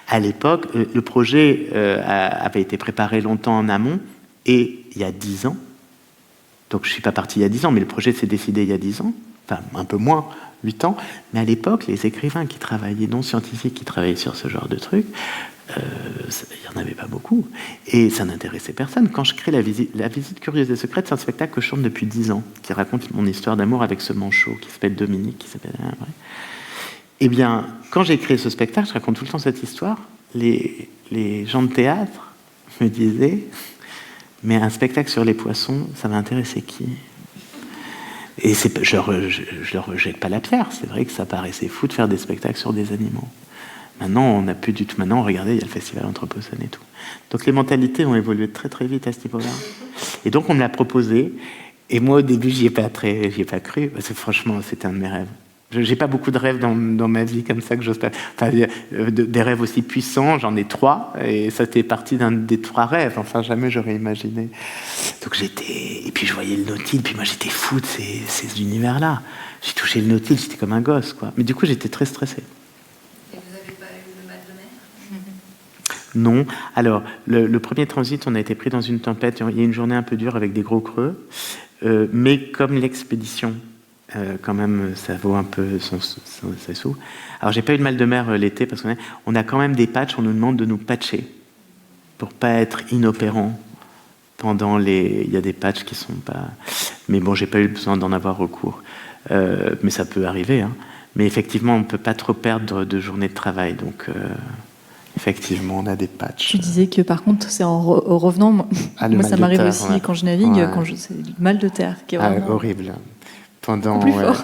À l'époque, le projet avait été préparé longtemps en amont, et il y a 10 ans, donc je suis pas parti il y a 10 ans, mais le projet s'est décidé il y a 10 ans, enfin un peu moins, 8 ans, mais à l'époque, les écrivains qui travaillaient, non scientifiques, qui travaillaient sur ce genre de trucs, il n'y en avait pas beaucoup, et ça n'intéressait personne. Quand je crée la visite curieuse et secrète, c'est un spectacle que je chante depuis 10 ans, qui raconte mon histoire d'amour avec ce manchot qui s'appelle Dominique, qui s'appelle... Eh bien, quand j'ai créé ce spectacle, je raconte tout le temps cette histoire, les gens de théâtre me disaient, mais un spectacle sur les poissons, ça va intéresser qui? Et je leur rejette pas la pierre, c'est vrai que ça paraissait fou de faire des spectacles sur des animaux. Maintenant, on n'a plus du tout. Maintenant, regardez, il y a le festival Anthropocène et tout. Donc les mentalités ont évolué très très vite à ce niveau-là. Et donc on me l'a proposé. Et moi, au début, j'y ai pas cru. Parce que franchement, c'était un de mes rêves. J'ai pas beaucoup de rêves dans ma vie comme ça que j'ose pas. Enfin, des rêves aussi puissants, j'en ai 3, et ça fait partie d'un des 3 rêves. Enfin, jamais j'aurais imaginé. Donc et puis je voyais le Nautile, puis moi j'étais fou de ces univers-là. J'ai touché le Nautile, j'étais comme un gosse, quoi. Mais du coup, j'étais très stressé. Et vous n'avez pas eu le mal de mer? Non. Alors, le premier transit, on a été pris dans une tempête. Il y a une journée un peu dure avec des gros creux. Mais comme l'expédition, quand même, ça vaut un peu ses sous. Alors, j'ai pas eu de mal de mer l'été parce qu'on a quand même des patchs. On nous demande de nous patcher pour pas être inopérant pendant il y a des patchs qui sont pas... Mais bon, j'ai pas eu besoin d'en avoir recours. Mais ça peut arriver, hein. Mais effectivement, on peut pas trop perdre de journée de travail. Donc... effectivement, on a des patchs. Tu disais que par contre, c'est en revenant. Moi, ça m'arrive aussi quand je navigue, c'est du mal de terre qui est vraiment horrible. Pendant, plus fort.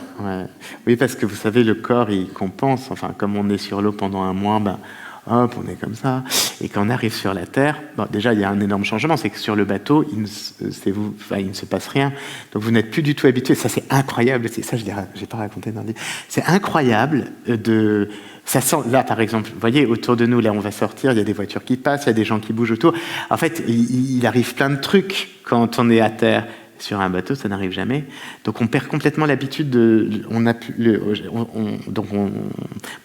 Oui, parce que vous savez, le corps, il compense. Enfin, comme on est sur l'eau pendant un mois, hop, on est comme ça. Et quand on arrive sur la terre, déjà, il y a un énorme changement. C'est que sur le bateau, il ne se passe rien. Donc, vous n'êtes plus du tout habitué. Ça, c'est incroyable. C'est ça, je n'ai pas raconté dans le livre. C'est incroyable ça sent, là, par exemple, vous voyez, autour de nous, là, on va sortir, il y a des voitures qui passent, il y a des gens qui bougent autour. En fait, il arrive plein de trucs quand on est à terre. Sur un bateau, ça n'arrive jamais. Donc, on perd complètement l'habitude moi,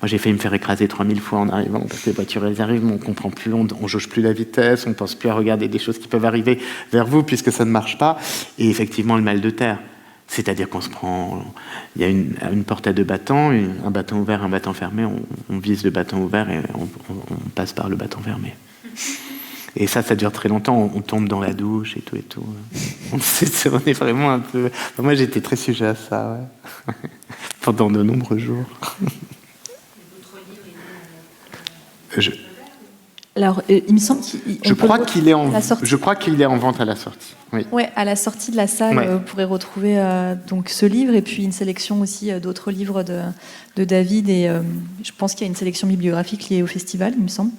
j'ai failli me faire écraser 3000 fois en arrivant, parce que les voitures, elles arrivent, mais on comprend plus, on jauge plus la vitesse, on pense plus à regarder des choses qui peuvent arriver vers vous, puisque ça ne marche pas. Et effectivement, le mal de terre. C'est-à-dire qu'on se prend... Il y a une porte à 2 battants, un battant ouvert, un battant fermé. On vise le battant ouvert et on passe par le battant fermé. Et ça dure très longtemps. On tombe dans la douche et tout et tout. On est vraiment un peu... Moi, j'étais très sujet à ça, ouais. Pendant de nombreux jours. Votre livre, Alors, il me semble qu'il... Je crois qu'il est en vente à la sortie. Oui. Ouais, à la sortie de la salle, vous pourrez retrouver donc ce livre et puis une sélection aussi d'autres livres de David. Et je pense qu'il y a une sélection bibliographique liée au festival, il me semble.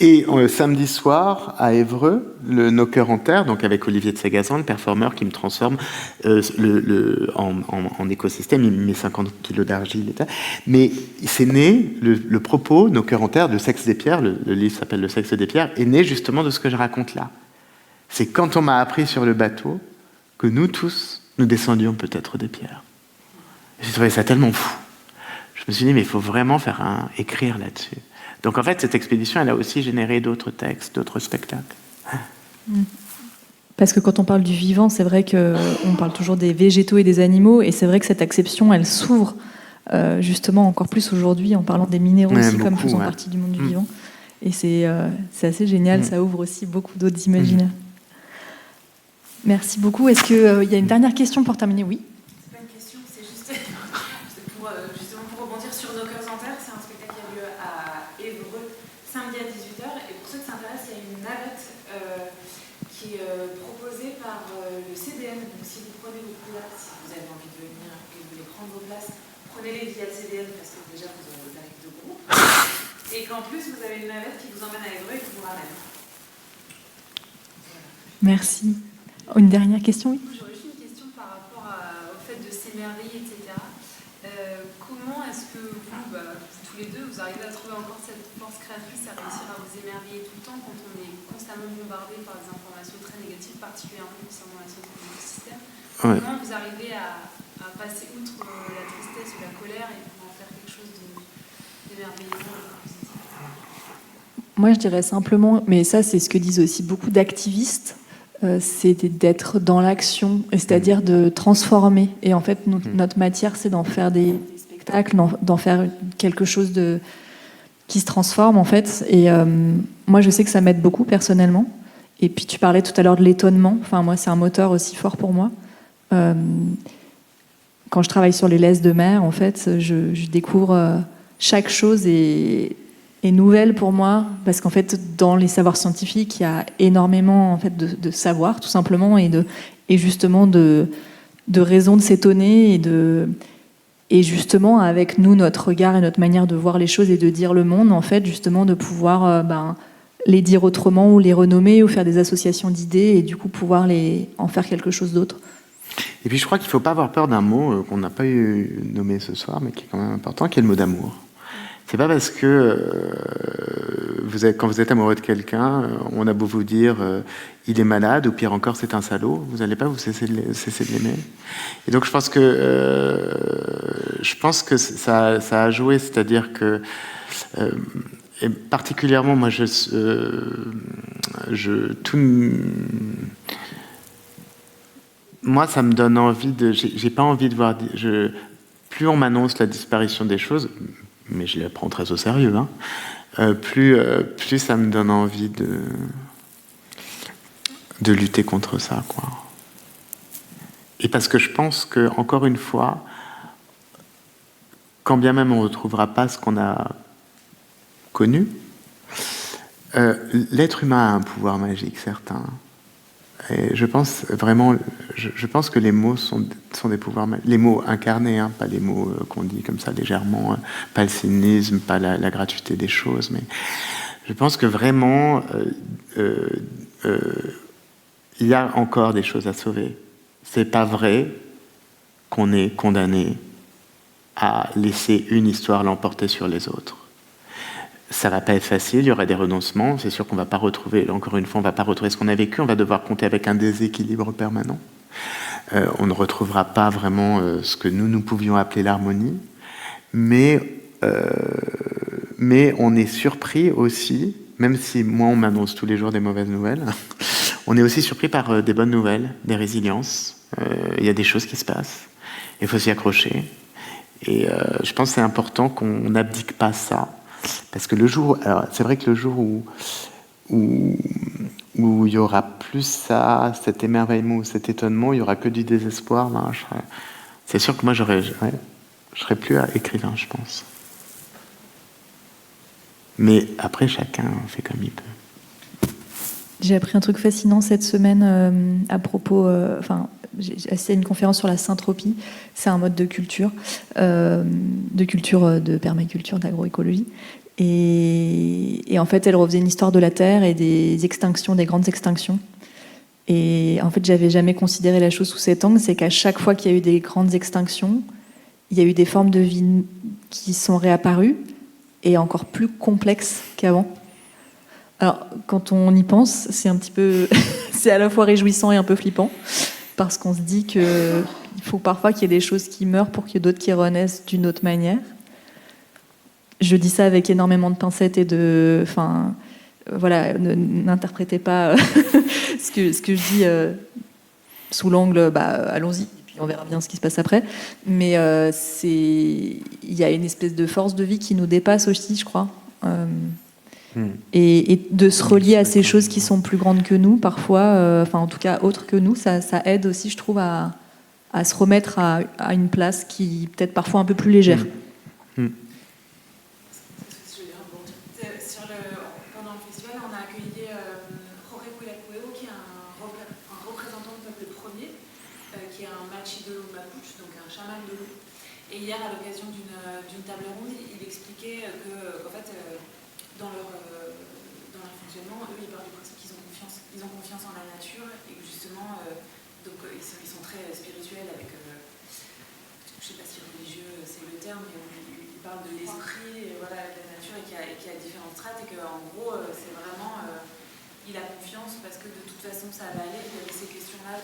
Et samedi soir, à Évreux, le Nos cœurs en terre, donc avec Olivier de Sagazan, le performeur qui me transforme en écosystème, il met 50 kilos d'argile. Mais c'est né, le propos, Nos cœurs en terre, de Sexe des pierres, le livre s'appelle Le sexe des pierres, est né justement de ce que je raconte là. C'est quand on m'a appris sur le bateau que nous tous, nous descendions peut-être des pierres. J'ai trouvé ça tellement fou. Je me suis dit, mais il faut vraiment écrire là-dessus. Donc en fait, cette expédition, elle a aussi généré d'autres textes, d'autres spectacles. Parce que quand on parle du vivant, c'est vrai qu'on parle toujours des végétaux et des animaux, et c'est vrai que cette acception, elle s'ouvre justement encore plus aujourd'hui en parlant des minéraux aussi, comme faisant partie du monde du vivant. Et c'est assez génial, ça ouvre aussi beaucoup d'autres imaginaires. Merci beaucoup. Est-ce qu'il y a une dernière question pour terminer? Oui. C'est pas une question, c'est juste justement pour rebondir sur Nos cœurs en terre. C'est un spectacle qui a lieu à Évreux samedi à 18h. Et pour ceux qui s'intéressent, il y a une navette qui est proposée par le CDN. Donc si vous prenez vos places, si vous avez envie de venir et vous voulez prendre vos places, prenez-les via le CDN parce que déjà vous aurez le tarif de groupe. Et qu'en plus vous avez une navette qui vous emmène à Évreux et qui vous ramène. Merci. Une dernière question, oui. J'aurais juste une question par rapport au fait de s'émerveiller, etc. Comment est-ce que vous, tous les deux, vous arrivez à trouver encore cette force créatrice, à réussir à vous émerveiller tout le temps quand on est constamment bombardé par des informations très négatives, particulièrement concernant la santé du système? Comment vous arrivez à passer outre la tristesse ou la colère et pour en faire quelque chose d'émerveillant et de positif? Moi, je dirais simplement, mais ça, c'est ce que disent aussi beaucoup d'activistes, c'est d'être dans l'action, c'est-à-dire de transformer. Et en fait, notre matière, c'est d'en faire des spectacles, d'en faire quelque chose qui se transforme, en fait. Et moi, je sais que ça m'aide beaucoup, personnellement. Et puis, tu parlais tout à l'heure de l'étonnement. Enfin, moi, c'est un moteur aussi fort pour moi. Quand je travaille sur les laisses de mer, en fait, je découvre chaque chose est nouvelle pour moi, parce qu'en fait, dans les savoirs scientifiques, il y a énormément en fait, de savoir, tout simplement, et justement de raisons de s'étonner Et justement, avec nous, notre regard et notre manière de voir les choses et de dire le monde, en fait, justement, de pouvoir les dire autrement ou les renommer ou faire des associations d'idées et du coup pouvoir en faire quelque chose d'autre. Et puis je crois qu'il ne faut pas avoir peur d'un mot qu'on n'a pas eu nommé ce soir, mais qui est quand même important, qui est le mot d'amour. C'est pas parce que quand vous êtes amoureux de quelqu'un, on a beau vous dire il est malade, ou pire encore c'est un salaud, vous n'allez pas vous cesser de l'aimer. Et donc je pense que ça a joué, c'est-à-dire que et particulièrement moi moi ça me donne envie j'ai pas envie de voir plus on m'annonce la disparition des choses, mais je les prends très au sérieux, hein, plus ça me donne envie de lutter contre ça, quoi. Et parce que je pense que, encore une fois, quand bien même on ne retrouvera pas ce qu'on a connu, l'être humain a un pouvoir magique certain. Et je pense vraiment, je pense que les mots sont des pouvoirs, les mots incarnés, hein, pas les mots qu'on dit comme ça légèrement, pas le cynisme, pas la gratuité des choses, mais je pense que vraiment il y a encore des choses à sauver. C'est pas vrai qu'on est condamné à laisser une histoire l'emporter sur les autres. Ça va pas être facile, il y aura des renoncements, c'est sûr qu'on va pas retrouver, encore une fois, on va pas retrouver ce qu'on a vécu, on va devoir compter avec un déséquilibre permanent. On ne retrouvera pas vraiment ce que nous pouvions appeler l'harmonie, mais on est surpris aussi, même si moi on m'annonce tous les jours des mauvaises nouvelles, on est aussi surpris par des bonnes nouvelles, des résiliences, il y a des choses qui se passent, il faut s'y accrocher, et je pense que c'est important qu'on n'abdique pas ça. Parce que alors c'est vrai que le jour où il y aura plus ça, cet émerveillement ou cet étonnement, il y aura que du désespoir. Ben, c'est sûr que moi je serais plus écrivain, je pense. Mais après, chacun fait comme il peut. J'ai appris un truc fascinant cette semaine à propos. J'ai assisté à une conférence sur la syntropie. C'est un mode de culture, de permaculture, d'agroécologie. Et en fait, elle refaisait une histoire de la Terre et des extinctions, des grandes extinctions. Et en fait, j'avais jamais considéré la chose sous cet angle. C'est qu'à chaque fois qu'il y a eu des grandes extinctions, il y a eu des formes de vie qui sont réapparues et encore plus complexes qu'avant. Alors, quand on y pense, c'est un petit peu, c'est à la fois réjouissant et un peu flippant. Parce qu'on se dit qu'il faut parfois qu'il y ait des choses qui meurent pour qu'il y ait d'autres qui renaissent d'une autre manière. Je dis ça avec énormément de pincettes et de... Enfin, voilà, n'interprétez pas ce que je dis sous l'angle, allons-y, et puis on verra bien ce qui se passe après. Mais il y a une espèce de force de vie qui nous dépasse aussi, je crois. Et de se relier à ces choses qui sont plus grandes que nous, parfois, en tout cas autres que nous, ça aide aussi, je trouve, à se remettre à une place qui peut-être parfois un peu plus légère. Pendant le festival, on a accueilli Jorge Cuilacueo, qui est un représentant du peuple premier, qui est un machi de loup mapuche, donc un chaman de loup. Et hier, à l'occasion d'une table ronde, il expliquait qu'en fait, dans leur fonctionnement, eux, ils partent du principe qu'ils ont confiance en la nature et que justement, ils sont très spirituels avec, je ne sais pas si religieux c'est le terme, mais ils parlent de l'esprit, voilà, de la nature et qu'il y a différentes strates et qu'en gros, c'est vraiment, il a confiance parce que de toute façon, ça va aller. Il y avait ces questions-là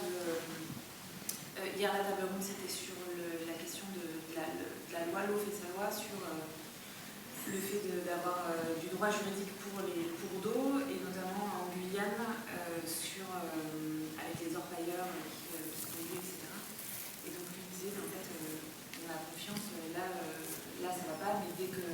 hier, la table ronde, c'était sur la question de la loi, l'eau fait sa loi, sur le fait d'avoir du droit juridique pour les cours d'eau, et notamment en Guyane, avec les orpailleurs qui se conduisent, etc. Et donc lui disait, en fait, on a confiance, là ça va pas, mais dès que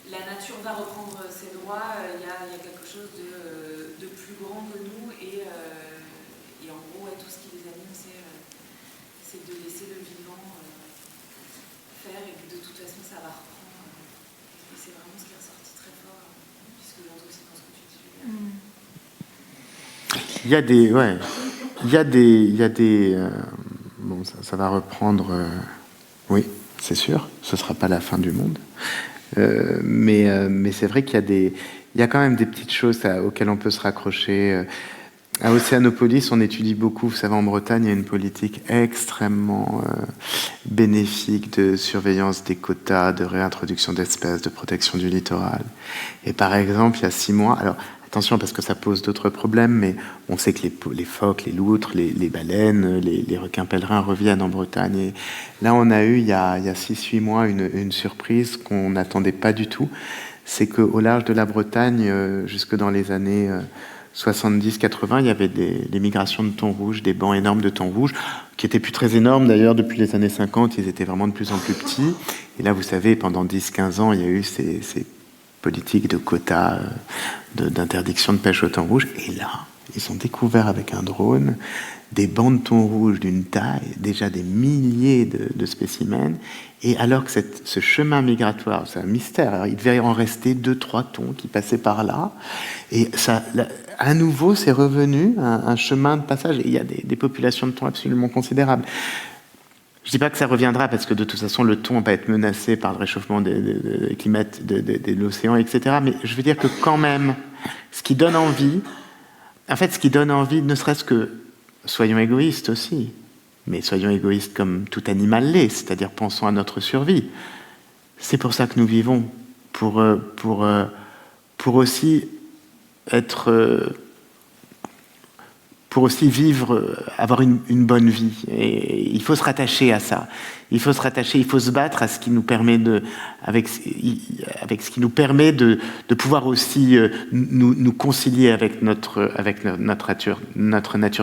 la nature va reprendre ses droits, il y a quelque chose de plus grand que nous, et en gros, tout ce qui les anime, c'est de laisser le vivant faire, et que de toute façon ça va reprendre. Et c'est vraiment ce qui est ressorti très fort, puisque j'entends aussi dans ce que tu dis, Julien. Il y a des bon, ça va reprendre. Oui, c'est sûr, ce ne sera pas la fin du monde. Mais c'est vrai qu'il y a quand même des petites choses auxquelles on peut se raccrocher. À Océanopolis, on étudie beaucoup. Vous savez, en Bretagne, il y a une politique extrêmement bénéfique de surveillance des quotas, de réintroduction d'espèces, de protection du littoral. Et par exemple, il y a 6 mois, alors attention parce que ça pose d'autres problèmes, mais on sait que les phoques, les loutres, les baleines, les requins pèlerins reviennent en Bretagne. Et là, on a eu, il y a 6-8 mois, une surprise qu'on n'attendait pas du tout. C'est qu'au large de la Bretagne, jusque dans les années 70-80, il y avait des migrations de thon rouge, des bancs énormes de thon rouge, qui étaient plus très énormes d'ailleurs depuis les années 50, ils étaient vraiment de plus en plus petits. Et là, vous savez, pendant 10-15 ans, il y a eu ces politiques de quotas, d'interdiction de pêche au thon rouge. Et là, ils ont découvert avec un drone des bancs de thon rouge d'une taille, déjà des milliers de spécimens. Et alors que ce chemin migratoire, c'est un mystère, alors il devait en rester 2-3 thons qui passaient par là. Et ça, à nouveau, c'est revenu un chemin de passage. Et il y a des populations de thons absolument considérables. Je ne dis pas que ça reviendra, parce que de toute façon, le thon va être menacé par le réchauffement de l'océan, etc. Mais je veux dire que quand même, ce qui donne envie, ne serait-ce que, soyons égoïstes aussi, mais soyons égoïstes comme tout animal l'est, c'est-à-dire pensons à notre survie. C'est pour ça que nous vivons, pour aussi être... pour aussi vivre, avoir une bonne vie. Et il faut se rattacher à ça. Il faut se battre à ce qui nous permet avec ce qui nous permet de pouvoir aussi nous concilier avec notre nature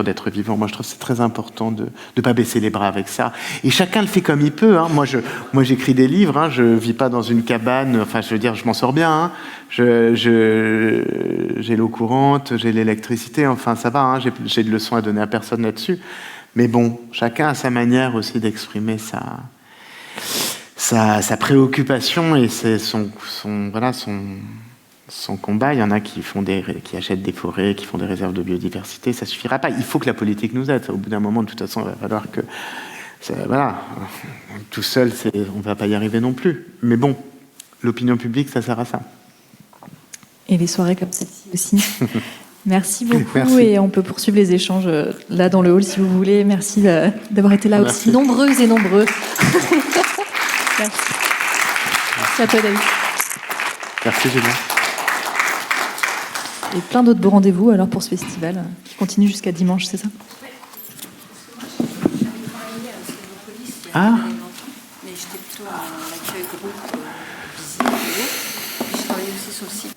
d'être vivant. Moi, je trouve que c'est très important de ne pas baisser les bras avec ça. Et chacun le fait comme il peut. Hein. Moi, j'écris des livres. Hein. Je vis pas dans une cabane. Enfin, je veux dire, je m'en sors bien. Hein. J'ai l'eau courante, j'ai l'électricité. Enfin, ça va. Hein. J'ai de leçons à donner à personne là-dessus. Mais bon, chacun a sa manière aussi d'exprimer sa préoccupation et son combat. Il y en a qui achètent des forêts, qui font des réserves de biodiversité. Ça suffira pas. Il faut que la politique nous aide. Au bout d'un moment, de toute façon, il va falloir que... tout seul, on ne va pas y arriver non plus. Mais bon, l'opinion publique, ça sert à ça. Et les soirées comme celle-ci aussi. Merci beaucoup. Merci. Et on peut poursuivre les échanges là dans le hall si vous voulez. Merci d'avoir été là aussi nombreuses et nombreux. Merci. Merci à toi, David. Merci, Julien. Et plein d'autres beaux rendez-vous alors pour ce festival qui continue jusqu'à dimanche, c'est ça? Ah. Mais j'étais plutôt à l'accueil groupe, visite, et j'ai travaillé aussi sur le site.